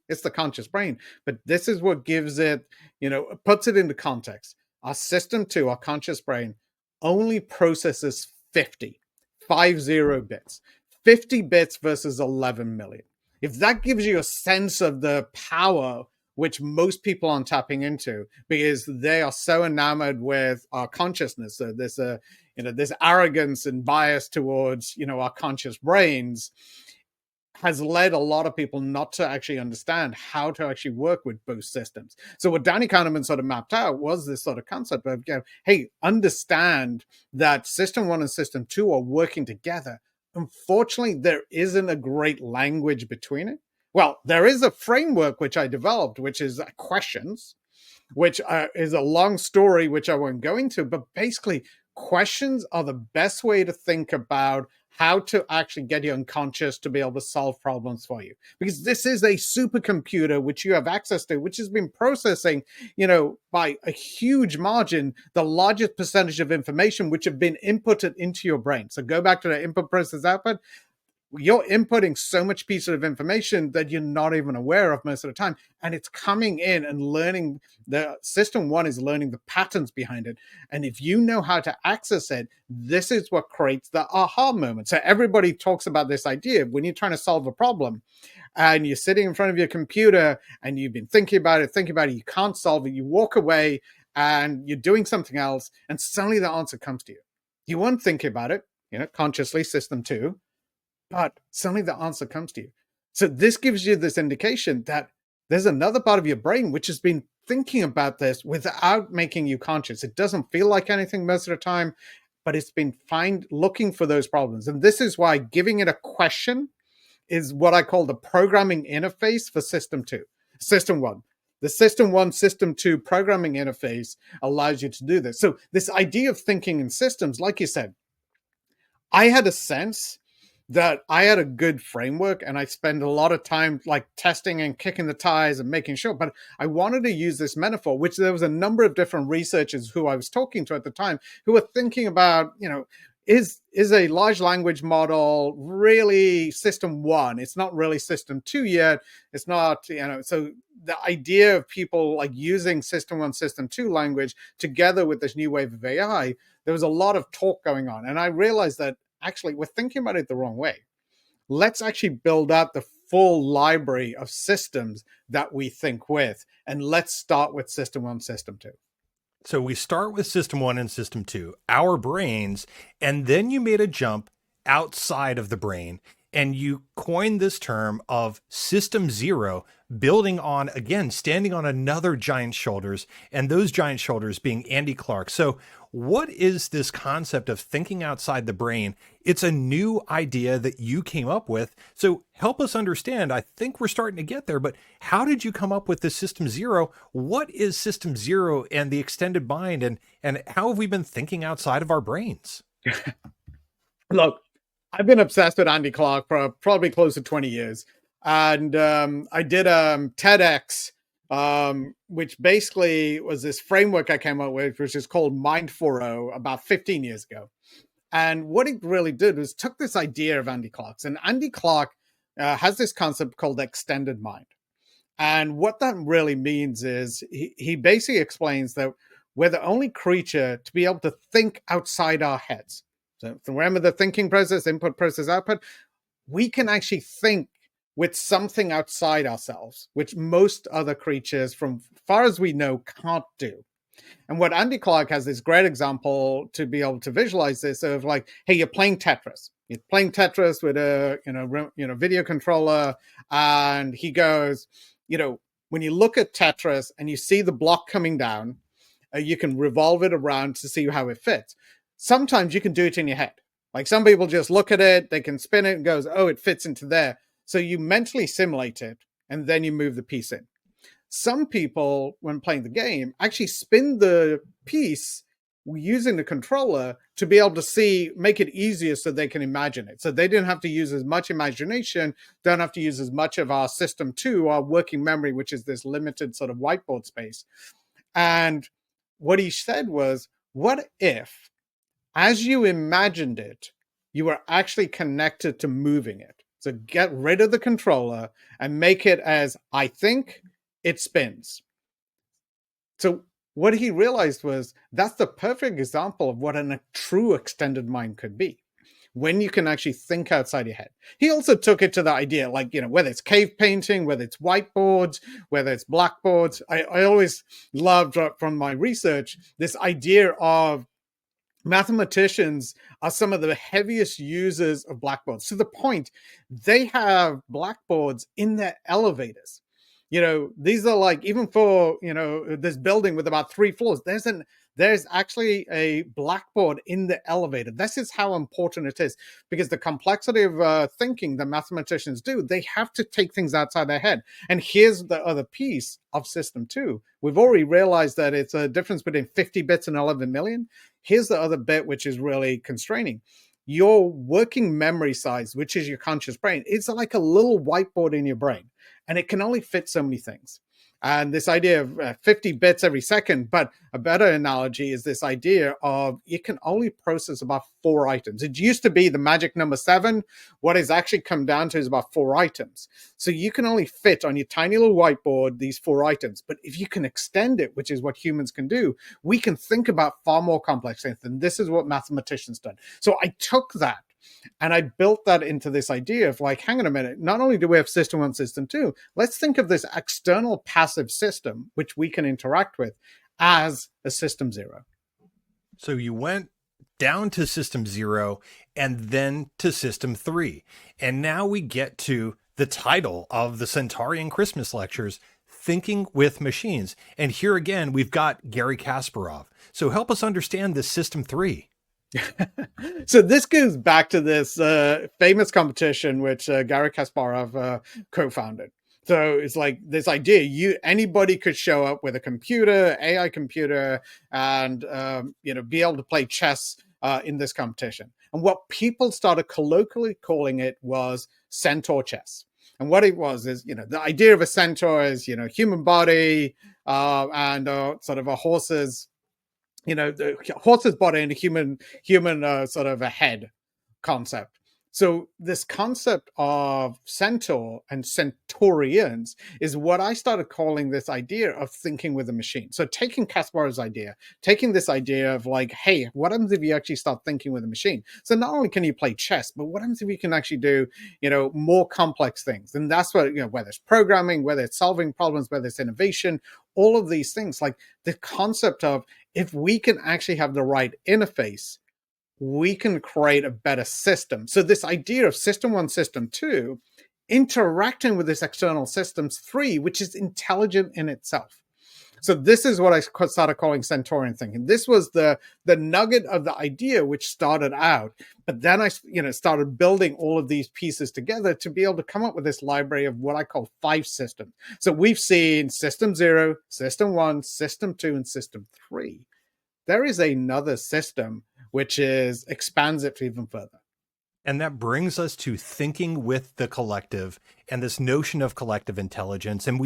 it's the conscious brain. But this is what gives it, puts it into context. Our System 2, our conscious brain, only processes 50 bits. 50 bits versus 11 million. If that gives you a sense of the power which most people aren't tapping into, because they are so enamored with our consciousness. So there's this arrogance and bias towards, our conscious brains, has led a lot of people not to actually understand how to actually work with both systems. So what Danny Kahneman sort of mapped out was this sort of concept of, hey, understand that System 1 and System 2 are working together. Unfortunately, there isn't a great language between it. Well, there is a framework which I developed, which is questions, which is a long story, which I won't go into, but basically questions are the best way to think about how to actually get your unconscious to be able to solve problems for you. Because this is a supercomputer which you have access to, which has been processing, by a huge margin, the largest percentage of information which have been inputted into your brain. So go back to the input process output. you're inputting so much piece of information that you're not even aware of most of the time. And it's coming in and learning. The system one is learning the patterns behind it. And if you know how to access it, this is what creates the aha moment. So everybody talks about this idea when you're trying to solve a problem and you're sitting in front of your computer and you've been thinking about it, you can't solve it, you walk away and you're doing something else, and suddenly the answer comes to you. You weren't thinking about it, consciously, system two, but suddenly the answer comes to you. So this gives you this indication that there's another part of your brain which has been thinking about this without making you conscious. It doesn't feel like anything most of the time, but it's been looking for those problems. And this is why giving it a question is what I call the programming interface for system two. System one. The system one, system two programming interface allows you to do this. So this idea of thinking in systems, like you said, I had a sense that I had a good framework and I spend a lot of time like testing and kicking the tires and making sure, but I wanted to use this metaphor, which there was a number of different researchers who I was talking to at the time who were thinking about, is a large language model really system one? It's not really system two yet. It's not, so the idea of people like using system one, system two language together with this new wave of AI, there was a lot of talk going on. And I realized that actually we're thinking about it the wrong way. Let's actually build out the full library of systems that we think with. And let's start with system one, system two. So we start with system one and system two, our brains, and then you made a jump outside of the brain and you coined this term of system zero, building on, again, standing on another giant's shoulders, and those giant shoulders being Andy Clark. So what is this concept of thinking outside the brain? It's a new idea that you came up with. So help us understand. I think we're starting to get there, but how did you come up with this system zero? What is system zero and the extended mind, and how have we been thinking outside of our brains? Look, I've been obsessed with Andy Clark for probably close to 20 years. And I did TEDx, which basically was this framework I came up with, which is called Mind 4.0, about 15 years ago. And what it really did was took this idea of Andy Clark's. And Andy Clark has this concept called extended mind. And what that really means is he basically explains that we're the only creature to be able to think outside our heads. So remember the thinking process, input, process, output. We can actually think with something outside ourselves, which most other creatures, from far as we know, can't do. And what Andy Clark has this great example to be able to visualize this of like, hey, you're playing Tetris. You're playing Tetris with a video controller, and he goes, when you look at Tetris and you see the block coming down, you can revolve it around to see how it fits. Sometimes you can do it in your head. Like some people just look at it, they can spin it and goes, oh, it fits into there. So you mentally simulate it and then you move the piece in. Some people, when playing the game, actually spin the piece using the controller to be able to make it easier so they can imagine it. So they didn't have to use as much imagination, don't have to use as much of our system two, our working memory, which is this limited sort of whiteboard space. And what he said was, what if, as you imagined it, you were actually connected to moving it? So get rid of the controller and make it as I think, it spins. So what he realized was that's the perfect example of what a true extended mind could be, when you can actually think outside your head. He also took it to the idea, like, whether it's cave painting, whether it's whiteboards, whether it's blackboards. I always loved from my research this idea of mathematicians are some of the heaviest users of blackboards, to the point they have blackboards in their elevators. These are like, even for this building with about 3 floors, there's actually a blackboard in the elevator. This is how important it is, because the complexity of thinking that mathematicians do, they have to take things outside their head. And here's the other piece of system two. We've already realized that it's a difference between 50 bits and 11 million. Here's the other bit, which is really constraining. Your working memory size, which is your conscious brain, it's like a little whiteboard in your brain, and it can only fit so many things. And this idea of 50 bits every second, but a better analogy is this idea of you can only process about 4 items. It used to be the magic number 7. What it's actually come down to is about 4 items. So you can only fit on your tiny little whiteboard these 4 items. But if you can extend it, which is what humans can do, we can think about far more complex things. And this is what mathematicians done. So I took that and I built that into this idea of like, hang on a minute, not only do we have system 1, system 2, let's think of this external passive system, which we can interact with, as a system 0. So you went down to system 0 and then to system 3. And now we get to the title of the Centaurian Christmas Lectures, Thinking with Machines. And here again, we've got Garry Kasparov. So help us understand this system 3. So this goes back to this famous competition which Garry Kasparov co-founded. So it's like this idea: anybody could show up with a computer, AI computer, and be able to play chess in this competition. And what people started colloquially calling it was Centaur Chess. And what it was is, the idea of a centaur is, human body and sort of a horse's. The horse's body and a human sort of a head concept. So this concept of centaur and centaurians is what I started calling this idea of thinking with a machine. So taking Kasparov's idea, taking this idea of like, hey, what happens if you actually start thinking with a machine? So not only can you play chess, but what happens if you can actually do, more complex things? And that's what, whether it's programming, whether it's solving problems, whether it's innovation, all of these things, like the concept of if we can actually have the right interface, we can create a better system. So this idea of system 1, system 2, interacting with this external systems 3, which is intelligent in itself. So this is what I started calling Centaurian thinking. This was the nugget of the idea which started out. But then I started building all of these pieces together to be able to come up with this library of what I call 5 systems. So we've seen system 0, system 1, system 2, and system 3. There is another system which expands it even further. And that brings us to thinking with the collective and this notion of collective intelligence. And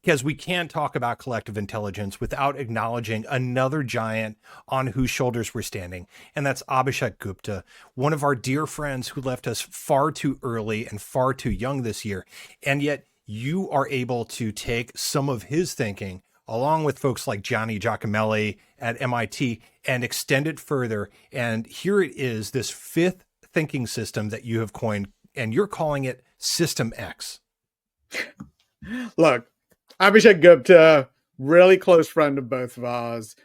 because we can't talk about collective intelligence without acknowledging another giant on whose shoulders we're standing. And that's Abhishek Gupta, one of our dear friends who left us far too early and far too young this year. And yet you are able to take some of his thinking along with folks like Gianni Giacomelli at MIT, and extend it further. And here it is, this 5th thinking system that you have coined, and you're calling it System X. Look, Abhishek Gupta, really close friend of both of ours.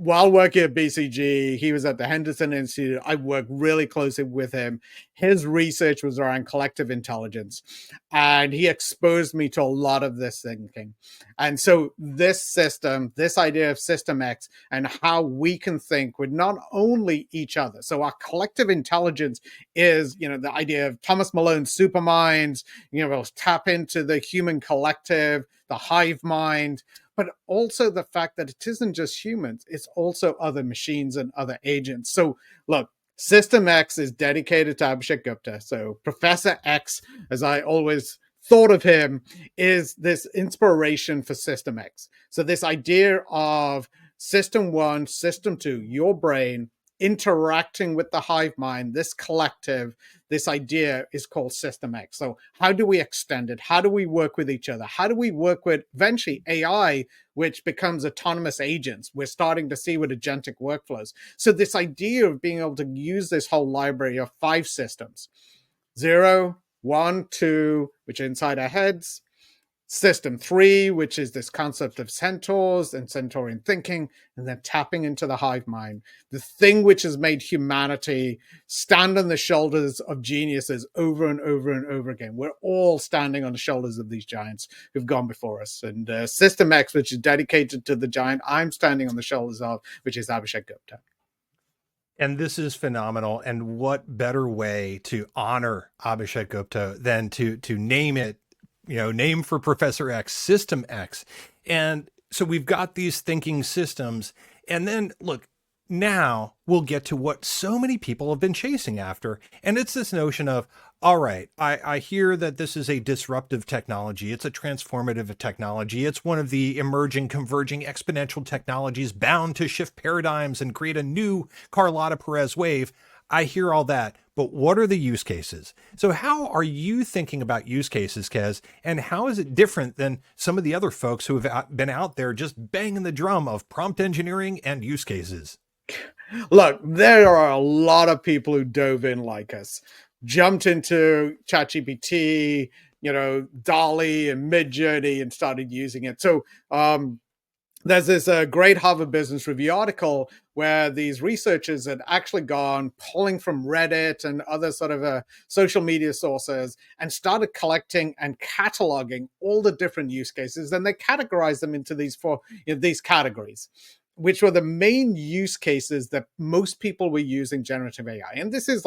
While working at BCG, he was at the Henderson Institute. I worked really closely with him. His research was around collective intelligence, and he exposed me to a lot of this thinking. And so this system, this idea of System X, and how we can think with not only each other. So our collective intelligence is, the idea of Thomas Malone's superminds, we'll tap into the human collective, the hive mind, but also the fact that it isn't just humans, it's also other machines and other agents. So look, System X is dedicated to Abhishek Gupta. So Professor X, as I always thought of him, is this inspiration for System X. So this idea of System 1, System 2, your brain, interacting with the hive mind, this collective, this idea is called System X. So how do we extend it? How do we work with each other? How do we work with eventually AI, which becomes autonomous agents? We're starting to see with agentic workflows. So this idea of being able to use this whole library of 5 systems, 0, 1, 2, which are inside our heads, System 3, which is this concept of centaurs and Centaurian thinking, and then tapping into the hive mind, the thing which has made humanity stand on the shoulders of geniuses over and over and over again. We're all standing on the shoulders of these giants who've gone before us. And System X, which is dedicated to the giant I'm standing on the shoulders of, which is Abhishek Gupta. And this is phenomenal. And what better way to honor Abhishek Gupta than to name it, name for Professor X, System X. And so we've got these thinking systems. And then look, now we'll get to what so many people have been chasing after. And it's this notion of, All right. I hear that this is a disruptive technology. It's a transformative technology. It's one of the emerging, converging, exponential technologies bound to shift paradigms and create a new Carlotta Perez wave. I hear all that, but what are the use cases? So, how are you thinking about use cases, Kez? And how is it different than some of the other folks who have been out there just banging the drum of prompt engineering and use cases? Look, there are a lot of people who dove in like us, jumped into ChatGPT, Dolly and Midjourney and started using it. So there's this great Harvard Business Review article where these researchers had actually gone pulling from Reddit and other sort of social media sources and started collecting and cataloging all the different use cases. And they categorized them into these categories, which were the main use cases that most people were using generative AI. And this is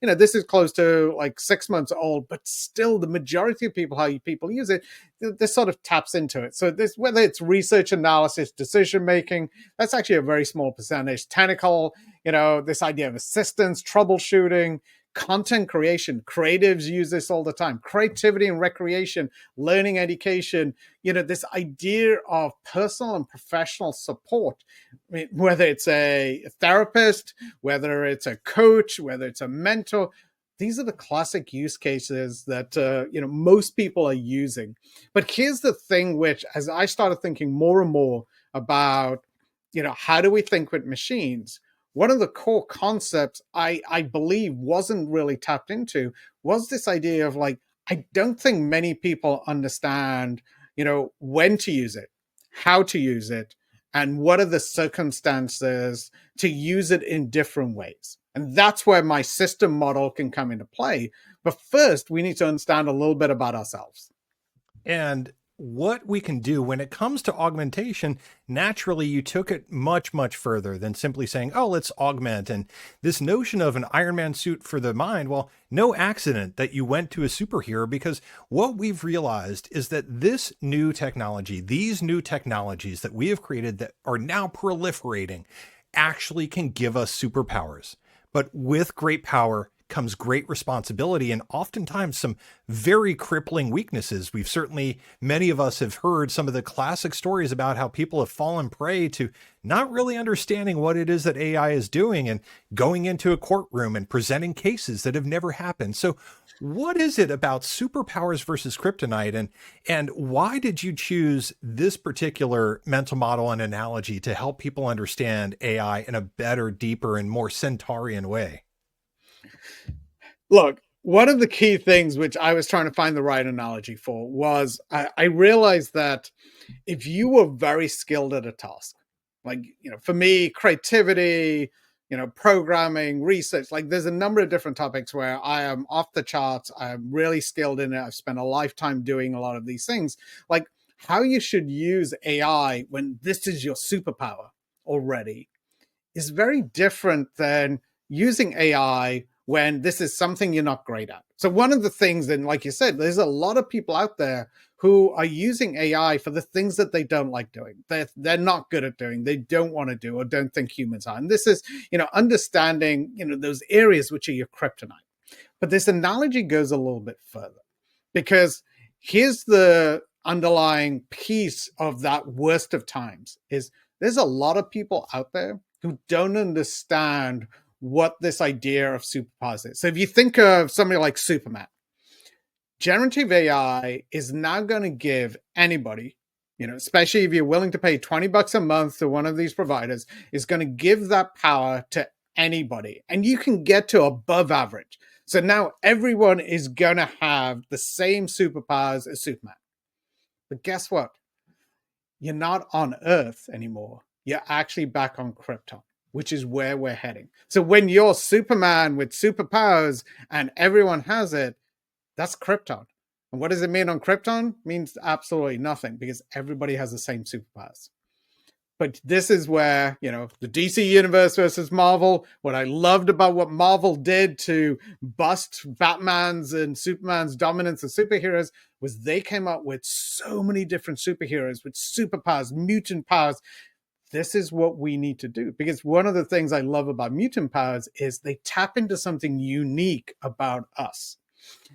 this is close to like 6 months old, but still the majority of people, how people use it, this sort of taps into it. So this, whether it's research analysis, decision making, that's actually a very small percentage. Technical, this idea of assistance, troubleshooting, content creation. Creatives use this all the time. Creativity and recreation, learning, education, this idea of personal and professional support. I mean, whether it's a therapist, whether it's a coach, whether it's a mentor, these are the classic use cases that most people are using. But here's the thing, which as I started thinking more and more about, how do we think with machines? One of the core concepts I believe wasn't really tapped into was this idea of like, I don't think many people understand, when to use it, how to use it, and what are the circumstances to use it in different ways. And that's where my system model can come into play. But first, we need to understand a little bit about ourselves. And what we can do when it comes to augmentation, naturally, you took it much, much further than simply saying, oh, let's augment. And this notion of an Iron Man suit for the mind, well, no accident that you went to a superhero, because what we've realized is that this new technology, these new technologies that we have created that are now proliferating, actually can give us superpowers. But with great power comes great responsibility and oftentimes some very crippling weaknesses. Many of us have heard some of the classic stories about how people have fallen prey to not really understanding what it is that AI is doing and going into a courtroom and presenting cases that have never happened. So what is it about superpowers versus kryptonite, and why did you choose this particular mental model and analogy to help people understand AI in a better, deeper, and more Centaurian way? Look, one of the key things which I was trying to find the right analogy for was I realized that if you were very skilled at a task, like, for me, creativity, programming, research, like there's a number of different topics where I am off the charts. I'm really skilled in it. I've spent a lifetime doing a lot of these things. Like how you should use AI when this is your superpower already is very different than using AI when this is something you're not great at. So one of the things, and like you said, there's a lot of people out there who are using AI for the things that they don't like doing. They're not good at doing, they don't want to do, or don't think humans are. And this is, understanding, those areas which are your kryptonite. But this analogy goes a little bit further, because here's the underlying piece of that worst of times is there's a lot of people out there who don't understand what this idea of superpowers is. So if you think of somebody like Superman, generative AI is now going to give anybody, especially if you're willing to pay $20 a month to one of these providers, is going to give that power to anybody. And you can get to above average. So now everyone is going to have the same superpowers as Superman. But guess what? You're not on Earth anymore. You're actually back on Krypton, which is where we're heading. So when you're Superman with superpowers and everyone has it, that's Krypton. And what does it mean on Krypton? It means absolutely nothing, because everybody has the same superpowers. But this is where, the DC universe versus Marvel, what I loved about what Marvel did to bust Batman's and Superman's dominance of superheroes was they came up with so many different superheroes with superpowers, mutant powers. This is what we need to do, because one of the things I love about mutant powers is they tap into something unique about us.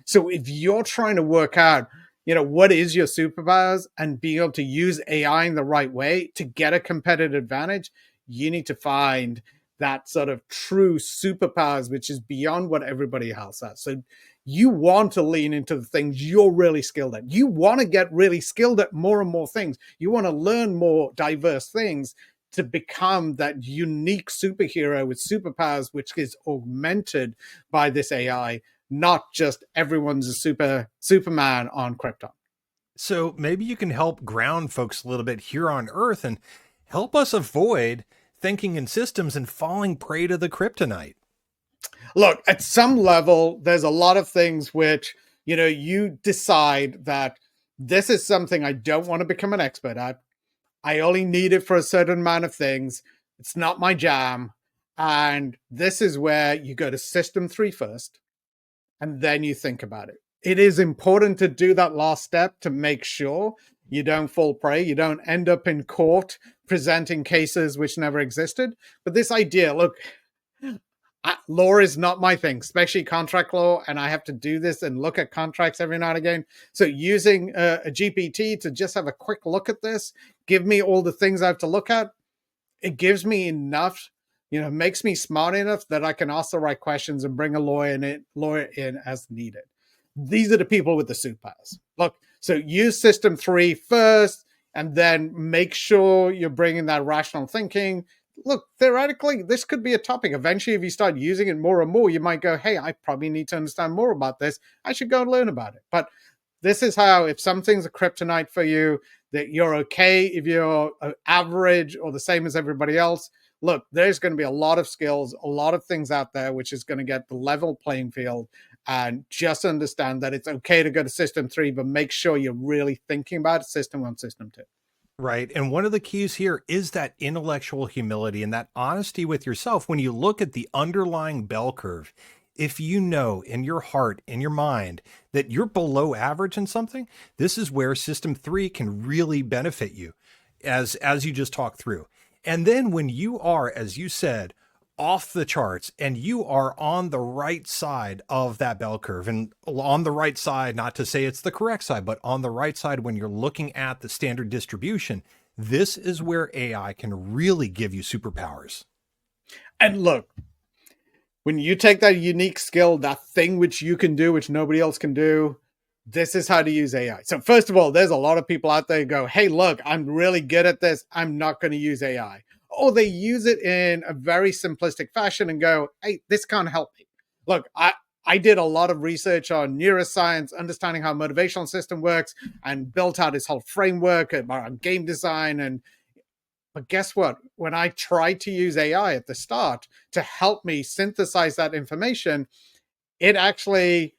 So if you're trying to work out, what is your superpowers and being able to use AI in the right way to get a competitive advantage, you need to find that sort of true superpowers, which is beyond what everybody else has. So you want to lean into the things you're really skilled at. You want to get really skilled at more and more things. You want to learn more diverse things to become that unique superhero with superpowers, which is augmented by this AI, not just everyone's a Superman on Krypton. So maybe you can help ground folks a little bit here on Earth and help us avoid thinking in systems and falling prey to the kryptonite. Look, at some level, there's a lot of things which, you decide that this is something I don't want to become an expert at. I only need it for a certain amount of things. It's not my jam. And this is where you go to system 3 first, and then you think about it. It is important to do that last step to make sure you don't fall prey. You don't end up in court presenting cases which never existed. But this idea, look, law is not my thing, especially contract law, and I have to do this and look at contracts every now and again. So using a GPT to just have a quick look at this, give me all the things I have to look at, it gives me enough, makes me smart enough that I can ask the right questions and bring a lawyer in as needed. These are the people with the superpowers. Look, so use system 3 first, and then make sure you're bringing that rational thinking. Look, theoretically, this could be a topic. Eventually, if you start using it more and more, you might go, hey, I probably need to understand more about this. I should go and learn about it. But this is how, if something's a kryptonite for you, that you're okay if you're average or the same as everybody else. Look, there's going to be a lot of skills, a lot of things out there, which is going to get the level playing field. And just understand that it's okay to go to system 3, but make sure you're really thinking about system 1, system 2. Right. And one of the keys here is that intellectual humility and that honesty with yourself. When you look at the underlying bell curve, if you know in your heart, in your mind, that you're below average in something, this is where system 3 can really benefit you, as you just talked through. And then when you are, as you said, off the charts and you are on the right side of that bell curve, and on the right side, not to say it's the correct side, but on the right side, when you're looking at the standard distribution, this is where AI can really give you superpowers. And look, when you take that unique skill, that thing which you can do, which nobody else can do, this is how to use AI. So first of all, there's a lot of people out there who go, hey, look, I'm really good at this. I'm not going to use AI. Or they use it in a very simplistic fashion and go, hey, this can't help me. Look, I did a lot of research on neuroscience, understanding how motivational system works, and built out this whole framework around game design. But guess what? When I tried to use AI at the start to help me synthesize that information, it actually,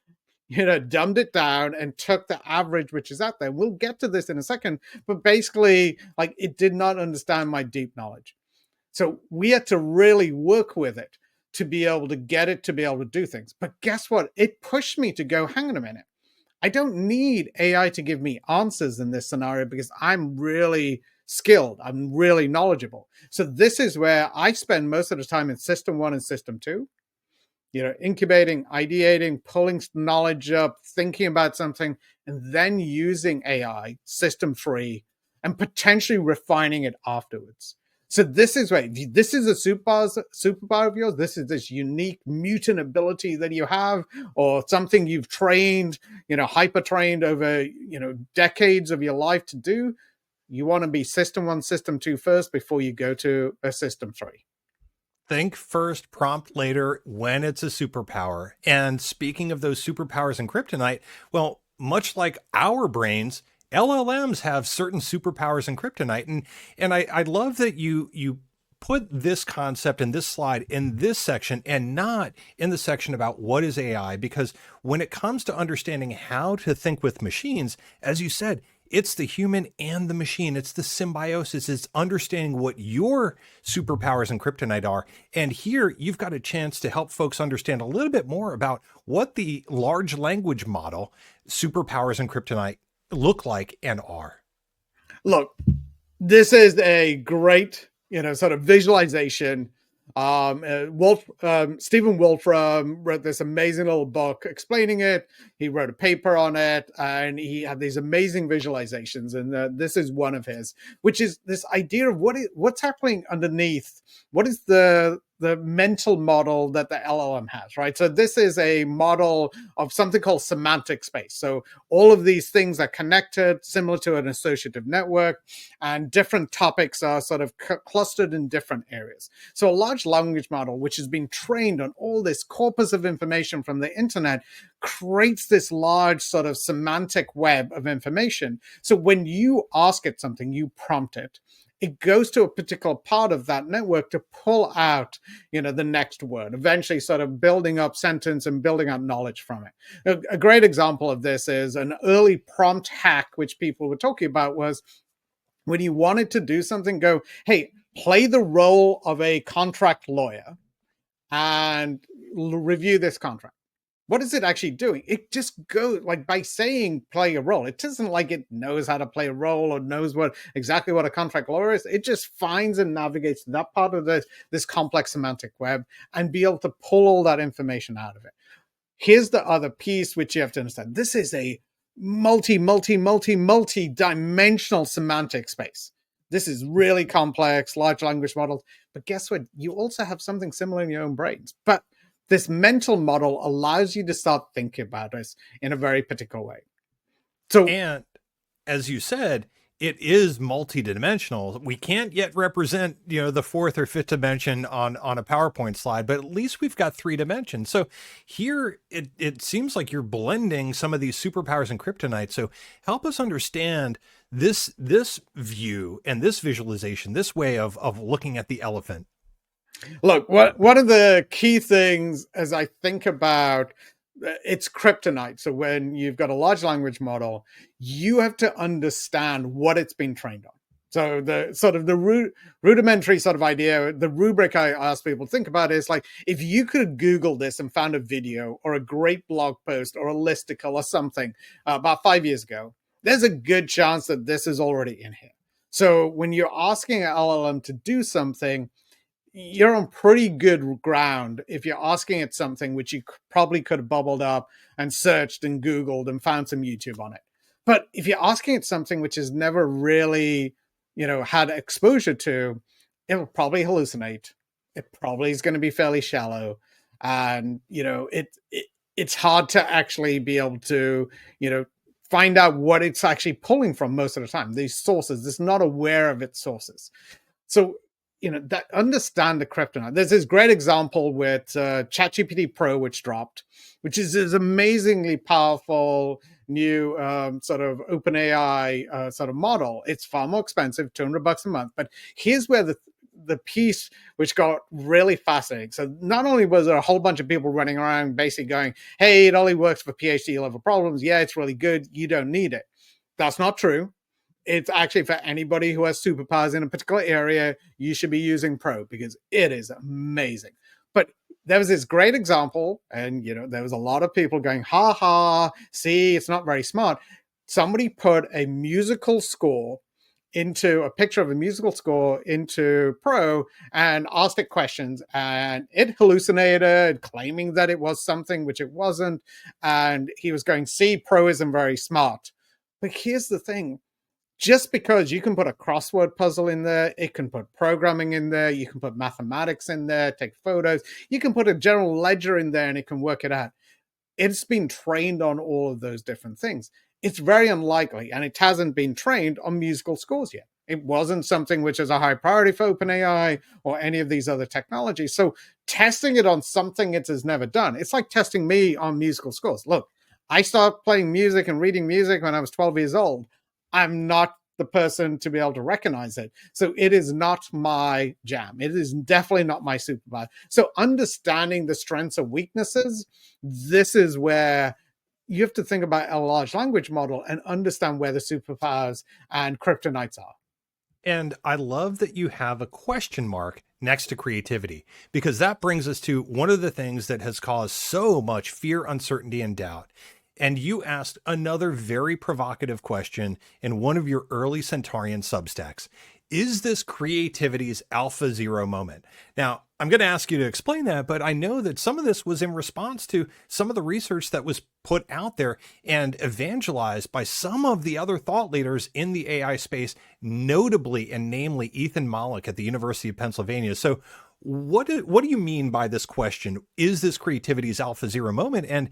dumbed it down and took the average, which is out there. We'll get to this in a second, but basically, like, it did not understand my deep knowledge. So we had to really work with it to be able to get it to be able to do things. But guess what? It pushed me to go, hang on a minute. I don't need AI to give me answers in this scenario because I'm really skilled. I'm really knowledgeable. So this is where I spend most of the time in system 1 and system 2, incubating, ideating, pulling knowledge up, thinking about something, and then using AI, system 3, and potentially refining it afterwards. So this is where, this is a superpower of yours. This is this unique mutant ability that you have, or something you've trained, hyper trained over, decades of your life to do. You want to be system 1, system 2 first before you go to a system 3. Think first, prompt later when it's a superpower. And speaking of those superpowers in kryptonite, well, much like our brains, LLMs have certain superpowers in kryptonite. And I love that you put this concept in this slide in this section and not in the section about what is AI, because when it comes to understanding how to think with machines, as you said, it's the human and the machine. It's the symbiosis. It's understanding what your superpowers in kryptonite are. And here you've got a chance to help folks understand a little bit more about what the large language model superpowers in kryptonite look like and are. Look, this is a great, sort of visualization Stephen Wolfram wrote this amazing little book explaining it. He wrote a paper on it, and he had these amazing visualizations. And this is one of his, which is this idea of what's happening underneath. What is the mental model that the LLM has, right? So this is a model of something called semantic space. So all of these things are connected, similar to an associative network, and different topics are sort of clustered in different areas. So a large language model, which has been trained on all this corpus of information from the internet, creates this large sort of semantic web of information. So when you ask it something, you prompt it, it goes to a particular part of that network to pull out, the next word, eventually sort of building up sentence and building up knowledge from it. A great example of this is an early prompt hack, which people were talking about, was when you wanted to do something, go, hey, play the role of a contract lawyer and review this contract. What is it actually doing? It just goes, like, by saying play a role. It isn't like it knows how to play a role or knows exactly what a contract lawyer is. It just finds and navigates that part of this complex semantic web and be able to pull all that information out of it. Here's the other piece which you have to understand. This is a multi-dimensional semantic space. This is really complex, large language models. But guess what? You also have something similar in your own brains. But this mental model allows you to start thinking about this in a very particular way. And as you said, it is multidimensional. We can't yet represent, the fourth or fifth dimension on a PowerPoint slide, but at least we've got 3 dimensions. So here it seems like you're blending some of these superpowers and kryptonite. So help us understand this view and this visualization, this way of looking at the elephant. Look, one of the key things as I think about it's kryptonite. So when you've got a large language model, you have to understand what it's been trained on. So the sort of the rudimentary sort of idea, the rubric I ask people to think about is like, if you could Google this and found a video or a great blog post or a listicle or something about 5 years ago, there's a good chance that this is already in here. So when you're asking an LLM to do something, you're on pretty good ground if you're asking it something which you probably could have bubbled up and searched and Googled and found some YouTube on it. But if you're asking it something which has never really, had exposure to, it'll probably hallucinate. It probably is going to be fairly shallow. And, it's hard to actually be able to, find out what it's actually pulling from most of the time. These sources, it's not aware of its sources. So, that understand the kryptonite. There's this great example with ChatGPT Pro, which dropped, which is this amazingly powerful new sort of OpenAI sort of model. It's far more expensive, $200 a month. But here's where the piece which got really fascinating. So not only was there a whole bunch of people running around basically going, hey, it only works for PhD level problems. Yeah, it's really good. You don't need it. That's not true. It's actually for anybody who has superpowers in a particular area, you should be using Pro because it is amazing. But there was this great example, and there was a lot of people going, ha ha, see, it's not very smart. Somebody put a musical score into a picture of a musical score into Pro and asked it questions, and it hallucinated, claiming that it was something which it wasn't. And he was going, see, Pro isn't very smart. But here's the thing. Just because you can put a crossword puzzle in there, it can put programming in there, you can put mathematics in there, take photos, you can put a general ledger in there and it can work it out. It's been trained on all of those different things. It's very unlikely, and it hasn't been trained on musical scores yet. It wasn't something which is a high priority for OpenAI or any of these other technologies. So testing it on something it has never done, it's like testing me on musical scores. Look, I started playing music and reading music when I was 12 years old. I'm not the person to be able to recognize it. So it is not my jam. It is definitely not my superpower. So understanding the strengths and weaknesses, this is where you have to think about a large language model and understand where the superpowers and kryptonites are. And I love that you have a question mark next to creativity, because that brings us to one of the things that has caused so much fear, uncertainty, and doubt. And you asked another very provocative question in one of your early Centaurian Substacks. Is this creativity's alpha zero moment? Now, I'm going to ask you to explain that, but I know that some of this was in response to some of the research that was put out there and evangelized by some of the other thought leaders in the AI space, notably and namely Ethan Mollick at the University of Pennsylvania. So what do you mean by this question? Is this creativity's alpha zero moment? And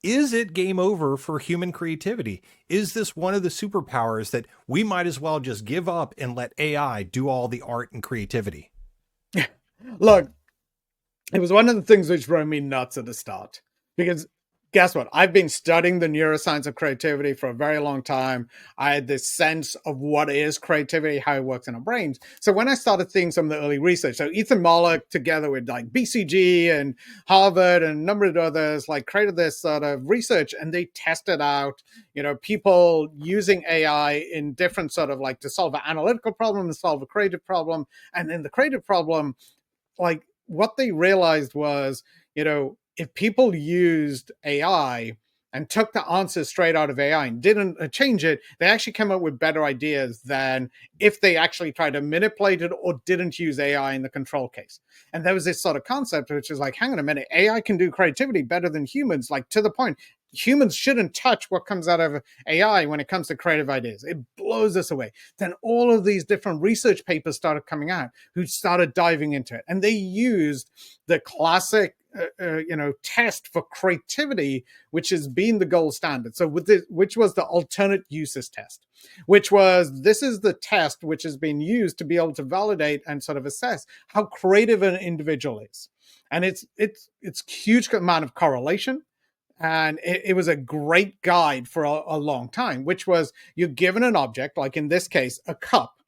is it game over for human creativity? Is this one of the superpowers that we might as well just give up and let AI do all the art and creativity? Look, it was one of the things which drove me nuts at the start. Because guess what? I've been studying the neuroscience of creativity for a very long time. I had this sense of what is creativity, how it works in our brains. So when I started seeing some of the early research, so Ethan Mollick together with like BCG and Harvard and a number of others, like created this sort of research, and they tested out, people using AI in different sort of like to solve an analytical problem, to solve a creative problem. And in the creative problem, like what they realized was, if people used AI and took the answers straight out of AI and didn't change it, they actually came up with better ideas than if they actually tried to manipulate it or didn't use AI in the control case. And there was this sort of concept, which is like, hang on a minute, AI can do creativity better than humans, like to the point. Humans shouldn't touch what comes out of AI when it comes to creative ideas. It blows us away. Then all of these different research papers started coming out who started diving into it. And they used the classic test for creativity, which has been the gold standard. So with this, which was the alternate uses test, this is the test which has been used to be able to validate and sort of assess how creative an individual is. And it's huge amount of correlation. And it was a great guide for a long time, which was you're given an object, like in this case, a cup,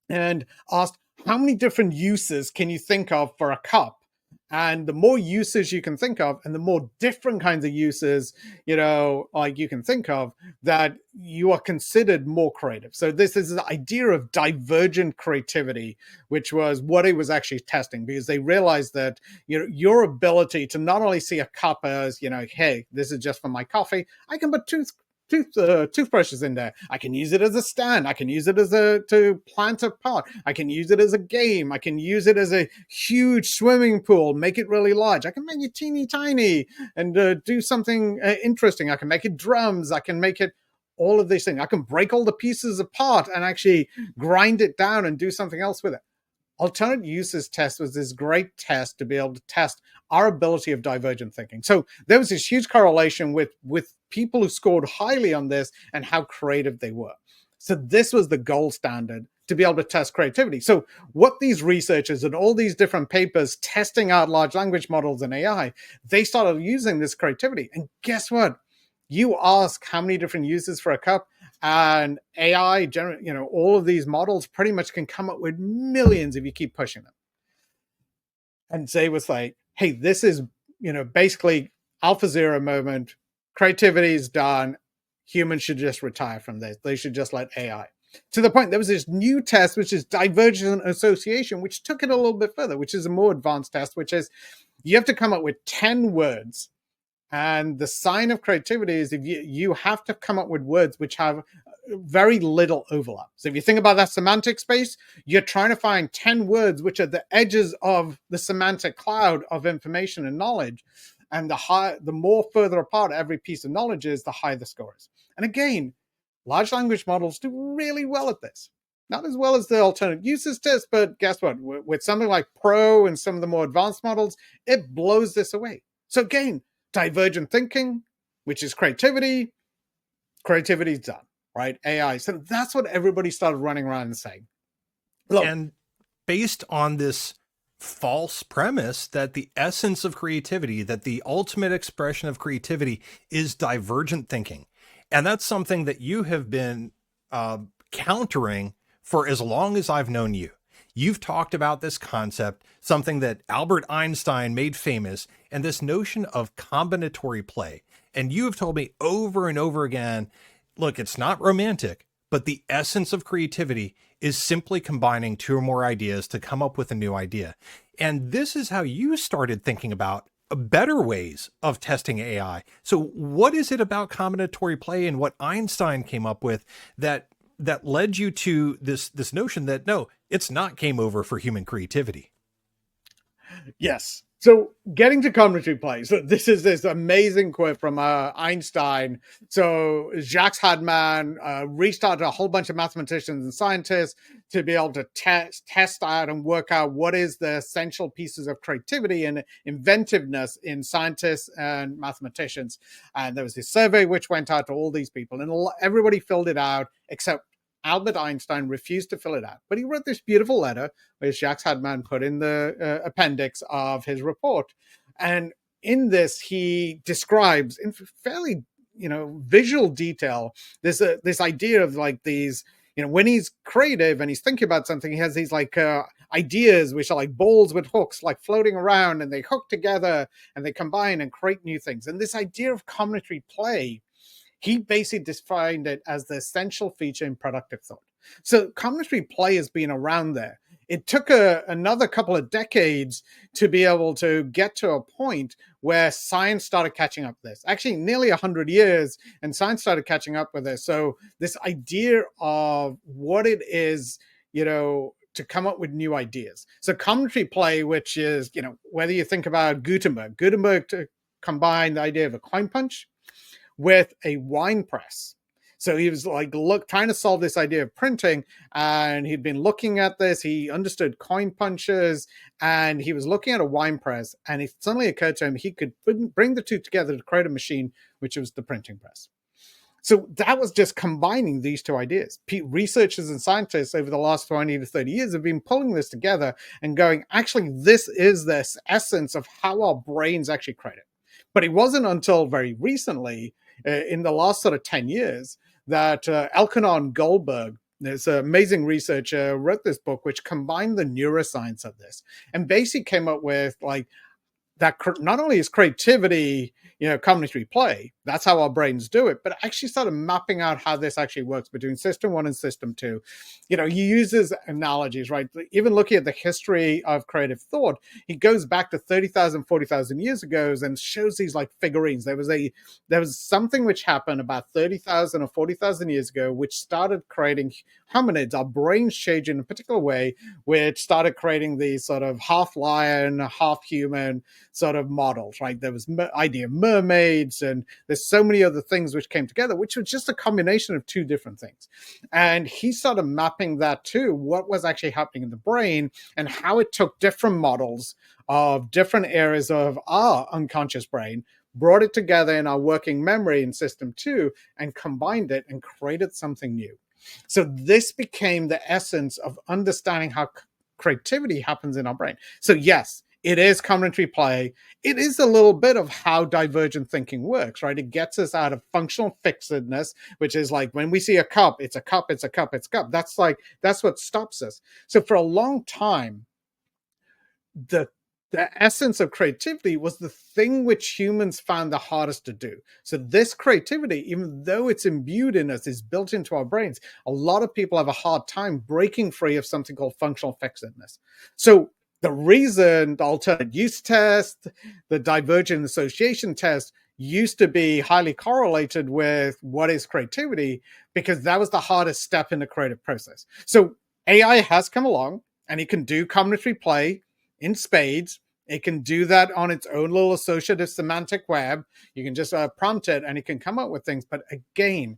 and asked how many different uses can you think of for a cup? And the more uses you can think of, and the more different kinds of uses, like you can think of, that you are considered more creative. So this is the idea of divergent creativity, which was what it was actually testing, because they realized that, your ability to not only see a cup as, hey, this is just for my coffee, I can put toothbrushes in there. I can use it as a stand. I can use it to plant a pot. I can use it as a game. I can use it as a huge swimming pool, make it really large. I can make it teeny tiny and do something interesting. I can make it drums. I can make it all of these things. I can break all the pieces apart and actually grind it down and do something else with it. Alternate uses test was this great test to be able to test our ability of divergent thinking. So there was this huge correlation with people who scored highly on this and how creative they were. So this was the gold standard to be able to test creativity. So what these researchers and all these different papers testing out large language models and AI, they started using this creativity. And guess what? You ask how many different uses for a cup, and AI, all of these models pretty much can come up with millions if you keep pushing them. And Zay was like, hey, this is, basically alpha zero moment. Creativity is done. Humans should just retire from this. They should just let AI. To the point, there was this new test, which is divergent association, which took it a little bit further, which is a more advanced test, which is you have to come up with 10 words. And the sign of creativity is if you have to come up with words which have very little overlap. So if you think about that semantic space, you're trying to find 10 words which are the edges of the semantic cloud of information and knowledge. And the more further apart every piece of knowledge is, the higher the score is. And again, large language models do really well at this. Not as well as the alternate uses test, but guess what? With something like Pro and some of the more advanced models, it blows this away. So again, divergent thinking, which is creativity is done, right? AI. So that's what everybody started running around and saying. Look, and based on this false premise that the essence of creativity, that the ultimate expression of creativity is divergent thinking. And that's something that you have been countering for as long as I've known you. You've talked about this concept, something that Albert Einstein made famous, and this notion of combinatory play. And you have told me over and over again, look, it's not romantic, but the essence of creativity is simply combining two or more ideas to come up with a new idea. And this is how you started thinking about better ways of testing AI. So what is it about combinatory play and what Einstein came up with that that led you to this notion that no, it's not game over for human creativity. Yes. So getting to combinatory play. So this is this amazing quote from Einstein. So Jacques Hadman restarted a whole bunch of mathematicians and scientists to be able to test out and work out what is the essential pieces of creativity and inventiveness in scientists and mathematicians. And there was this survey which went out to all these people, and everybody filled it out except Albert Einstein refused to fill it out. But he wrote this beautiful letter, which Jacques Hadman put in the appendix of his report. And in this, he describes in fairly, visual detail, this idea of like these, when he's creative and he's thinking about something, he has these like ideas which are like balls with hooks, like floating around, and they hook together and they combine and create new things. And this idea of combinatory play, he basically defined it as the essential feature in productive thought. So combinatory play has been around there. It took another couple of decades to be able to get to a point where science started catching up with this. Actually, nearly 100 years, and science started catching up with this. So this idea of what it is, to come up with new ideas. So combinatory play, which is, whether you think about Gutenberg to combine the idea of a coin punch with a wine press. So he was like trying to solve this idea of printing, and he'd been looking at this. He understood coin punches, and he was looking at a wine press, and it suddenly occurred to him he could bring the two together to create a machine, which was the printing press. So that was just combining these two ideas. Researchers and scientists over the last 20 to 30 years have been pulling this together and going, actually, this is this essence of how our brains actually create it. But it wasn't until very recently, in the last sort of 10 years, that Elkanon Goldberg, this amazing researcher, wrote this book which combined the neuroscience of this and basically came up with like that not only is creativity, combinatory play, that's how our brains do it, but actually started mapping out how this actually works between system 1 and system 2. He uses analogies, right? Even looking at the history of creative thought, he goes back to 30,000, 40,000 years ago and shows these like figurines. There was something which happened about 30,000 or 40,000 years ago, which started creating hominids. Our brains changed in a particular way, which started creating these sort of half lion, half human sort of models, right? There was idea of mermaids, and there's so many other things which came together, which was just a combination of two different things. And he started mapping that to what was actually happening in the brain and how it took different models of different areas of our unconscious brain, brought it together in our working memory in system 2, and combined it and created something new. So this became the essence of understanding how creativity happens in our brain. So yes, it is combinatory play. It is a little bit of how divergent thinking works, right? It gets us out of functional fixedness, which is like when we see a cup, it's a cup, it's a cup, it's a cup. That's what stops us. So for a long time, the essence of creativity was the thing which humans found the hardest to do. So this creativity, even though it's imbued in us, is built into our brains, a lot of people have a hard time breaking free of something called functional fixedness. So the reason the alternate use test, the divergent association test used to be highly correlated with what is creativity, because that was the hardest step in the creative process. So AI has come along and it can do combinatory play in spades. It can do that on its own little associative semantic web. You can just prompt it and it can come up with things. But again,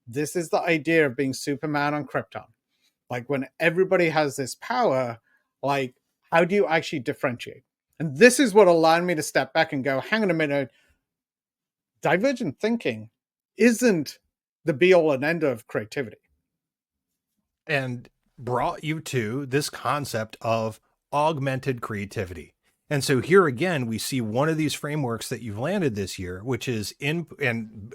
this is the idea of being Superman on Krypton. Like when everybody has this power, like, how do you actually differentiate? And this is what allowed me to step back and go, hang on a minute. Divergent thinking isn't the be all and end of creativity. And brought you to this concept of augmented creativity. And so here again, we see one of these frameworks that you've landed this year, which is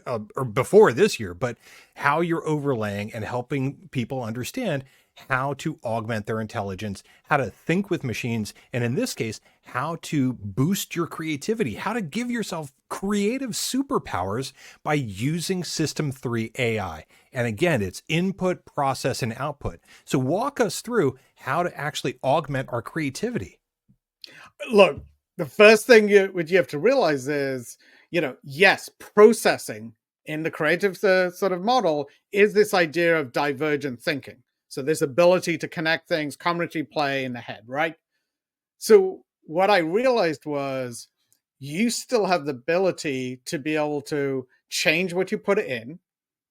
or before this year, but how you're overlaying and helping people understand how to augment their intelligence, how to think with machines, and in this case, how to boost your creativity, how to give yourself creative superpowers by using System 3 AI. And again, it's input, process, and output. So walk us through how to actually augment our creativity. Look, the first thing you have to realize is, yes, processing in the creative sort of model is this idea of divergent thinking. So this ability to connect things, combinatory play in the head, right? So what I realized was you still have the ability to be able to change what you put it in.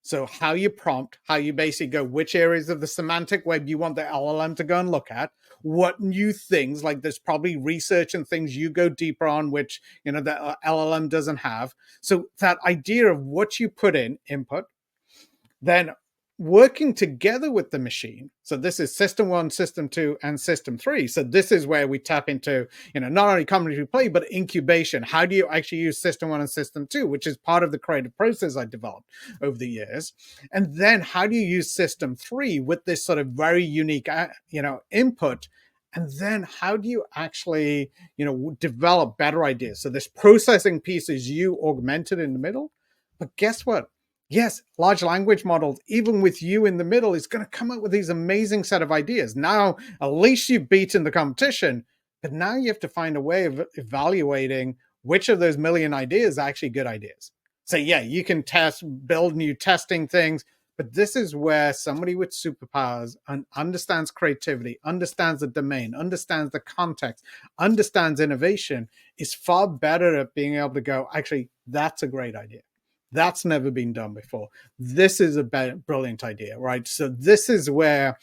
So how you prompt, how you basically go, which areas of the semantic web you want the LLM to go and look at, what new things, like there's probably research and things you go deeper on, which, you know, the LLM doesn't have. So that idea of what you put in, input, then working together with the machine. So this is system 1, system 2, and system 3. So this is where we tap into, you know, not only combinatory play, but incubation. How do you actually use system 1 and system 2, which is part of the creative process I developed over the years? And then how do you use system 3 with this sort of very unique, you know, input? And then how do you actually, you know, develop better ideas? So this processing piece is you augmented in the middle. But guess what? Yes, large language models, even with you in the middle, is going to come up with these amazing set of ideas. Now, at least you've beaten the competition, but now you have to find a way of evaluating which of those million ideas are actually good ideas. So yeah, you can build new testing things, but this is where somebody with superpowers and understands creativity, understands the domain, understands the context, understands innovation, is far better at being able to go, actually, that's a great idea. That's never been done before. This is a brilliant idea, right? So this is where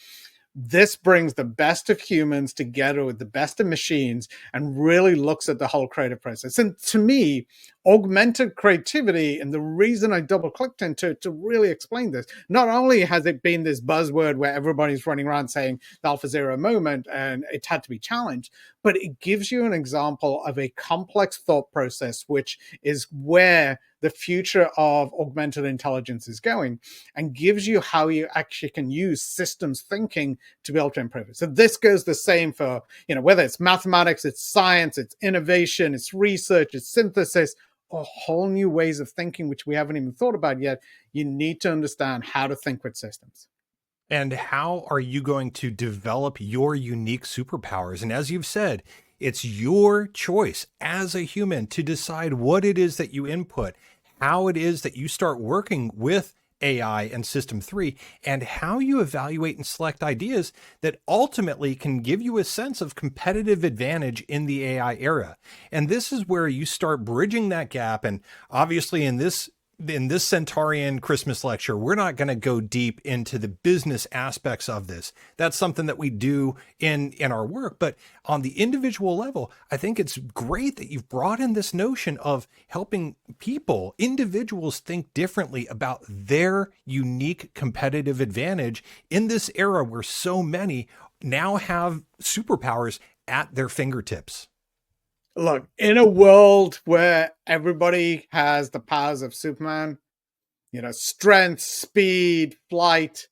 this brings the best of humans together with the best of machines and really looks at the whole creative process. And to me, augmented creativity, and the reason I double clicked into it to really explain this, not only has it been this buzzword where everybody's running around saying the AlphaZero moment and it had to be challenged, but it gives you an example of a complex thought process, which is where the future of augmented intelligence is going, and gives you how you actually can use systems thinking to be able to improve it. So this goes the same for, you know, whether it's mathematics, it's science, it's innovation, it's research, it's synthesis, or whole new ways of thinking, which we haven't even thought about yet. You need to understand how to think with systems. And how are you going to develop your unique superpowers? And as you've said, it's your choice as a human to decide what it is that you input, how it is that you start working with AI and System 3, and how you evaluate and select ideas that ultimately can give you a sense of competitive advantage in the AI era. And this is where you start bridging that gap. And obviously in this Centaurian Christmas lecture, we're not going to go deep into the business aspects of this. That's something that we do in our work. But on the individual level, I think it's great that you've brought in this notion of helping people, individuals, think differently about their unique competitive advantage in this era where so many now have superpowers at their fingertips. Look, in a world where everybody has the powers of Superman, you know, strength, speed, flight,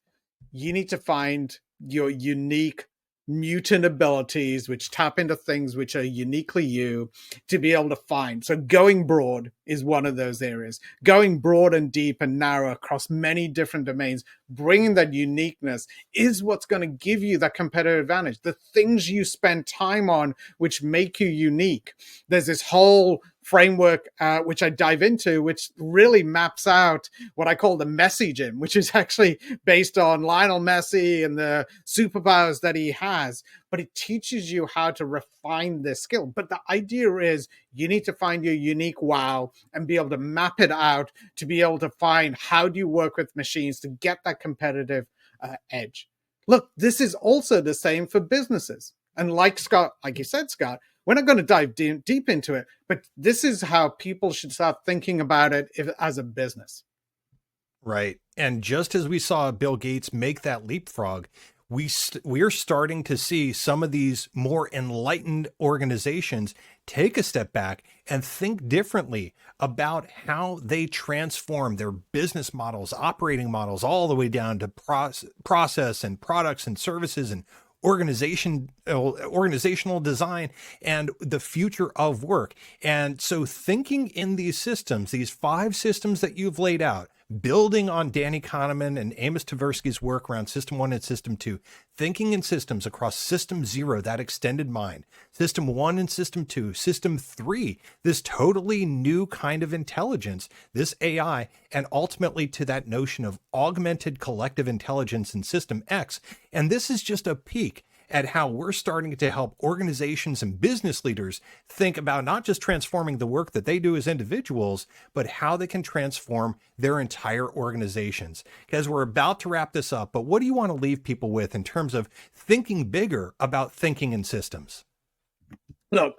you need to find your unique mutant abilities, which tap into things which are uniquely you, to be able to find. So going broad is one of those areas. Going broad and deep and narrow across many different domains, bringing that uniqueness is what's going to give you that competitive advantage. The things you spend time on, which make you unique. There's this whole framework, which I dive into, which really maps out what I call the Messi gym, which is actually based on Lionel Messi and the superpowers that he has. But it teaches you how to refine this skill. But the idea is you need to find your unique wow and be able to map it out to be able to find how do you work with machines to get that competitive edge. Look, this is also the same for businesses. And like Scott, like you said, Scott, we're not going to dive deep into it, but this is how people should start thinking about it as a business. Right. And just as we saw Bill Gates make that leapfrog, we're starting to see some of these more enlightened organizations take a step back and think differently about how they transform their business models, operating models, all the way down to process and products and services and organizational design and the future of work. And so thinking in these systems, these 5 systems that you've laid out, building on Danny Kahneman and Amos Tversky's work around System 1 and System 2, thinking in systems across System 0, that extended mind, System 1 and System 2, System 3, this totally new kind of intelligence, this AI, and ultimately to that notion of augmented collective intelligence in System X. And this is just a peek at how we're starting to help organizations and business leaders think about not just transforming the work that they do as individuals, but how they can transform their entire organizations. Because we're about to wrap this up, but what do you want to leave people with in terms of thinking bigger about thinking in systems? Look,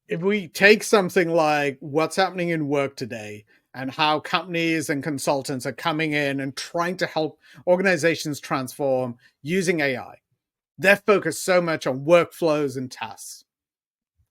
if we take something like what's happening in work today and how companies and consultants are coming in and trying to help organizations transform using AI, they're focused so much on workflows and tasks.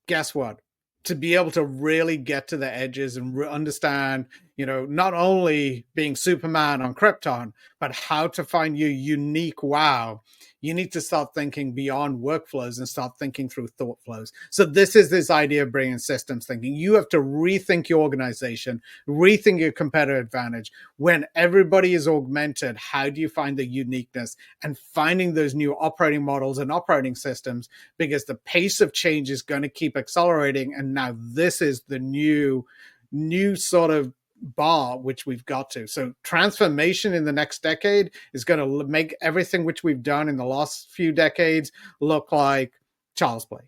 Guess what? To be able to really get to the edges and understand, not only being Superman on Krypton, but how to find your unique wow, you need to start thinking beyond workflows and start thinking through thought flows. So this is this idea of bringing systems thinking. You have to rethink your organization, rethink your competitive advantage. When everybody is augmented, how do you find the uniqueness and finding those new operating models and operating systems? Because the pace of change is going to keep accelerating. And now this is the new sort of bar which we've got to. So transformation in the next decade is going to make everything which we've done in the last few decades look like child's play.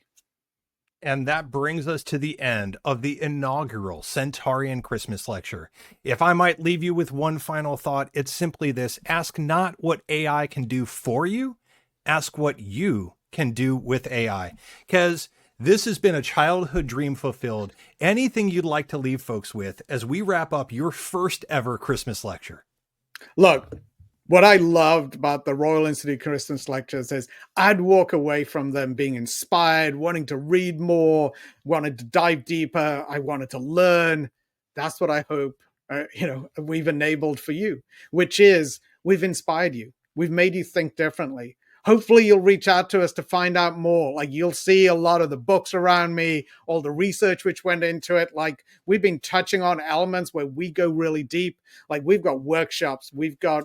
And that brings us to the end of the inaugural Centaurian Christmas Lecture. If I might leave you with one final thought, it's simply this: ask not what AI can do for you, ask what you can do with AI. Because this has been a childhood dream fulfilled. Anything you'd like to leave folks with as we wrap up your first ever Christmas lecture? Look, what I loved about the Royal Institute Christmas Lectures is I'd walk away from them being inspired, wanting to read more, wanted to dive deeper. I wanted to learn. That's what I hope, we've enabled for you, which is we've inspired you. We've made you think differently. Hopefully you'll reach out to us to find out more. Like, you'll see a lot of the books around me, all the research which went into it. Like, we've been touching on elements where we go really deep. Like, we've got workshops, we've got,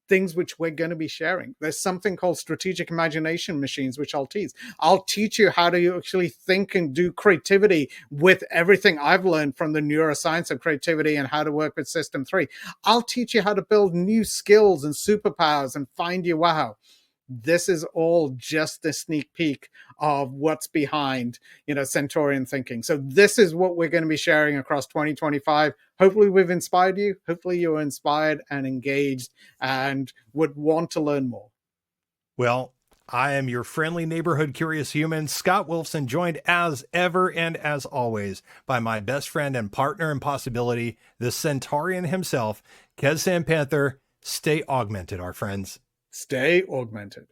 things which we're going to be sharing. There's something called strategic imagination machines, which I'll teach. I'll teach you how to actually think and do creativity with everything I've learned from the neuroscience of creativity and how to work with System 3. I'll teach you how to build new skills and superpowers and find your wow. This is all just a sneak peek of what's behind, Centaurian thinking. So this is what we're going to be sharing across 2025. Hopefully we've inspired you. Hopefully you're inspired and engaged and would want to learn more. Well, I am your friendly neighborhood curious human, Scott Wolfson, joined as ever and as always by my best friend and partner in possibility, the Centaurian himself, Sampanthar. Stay augmented, our friends. Stay augmented.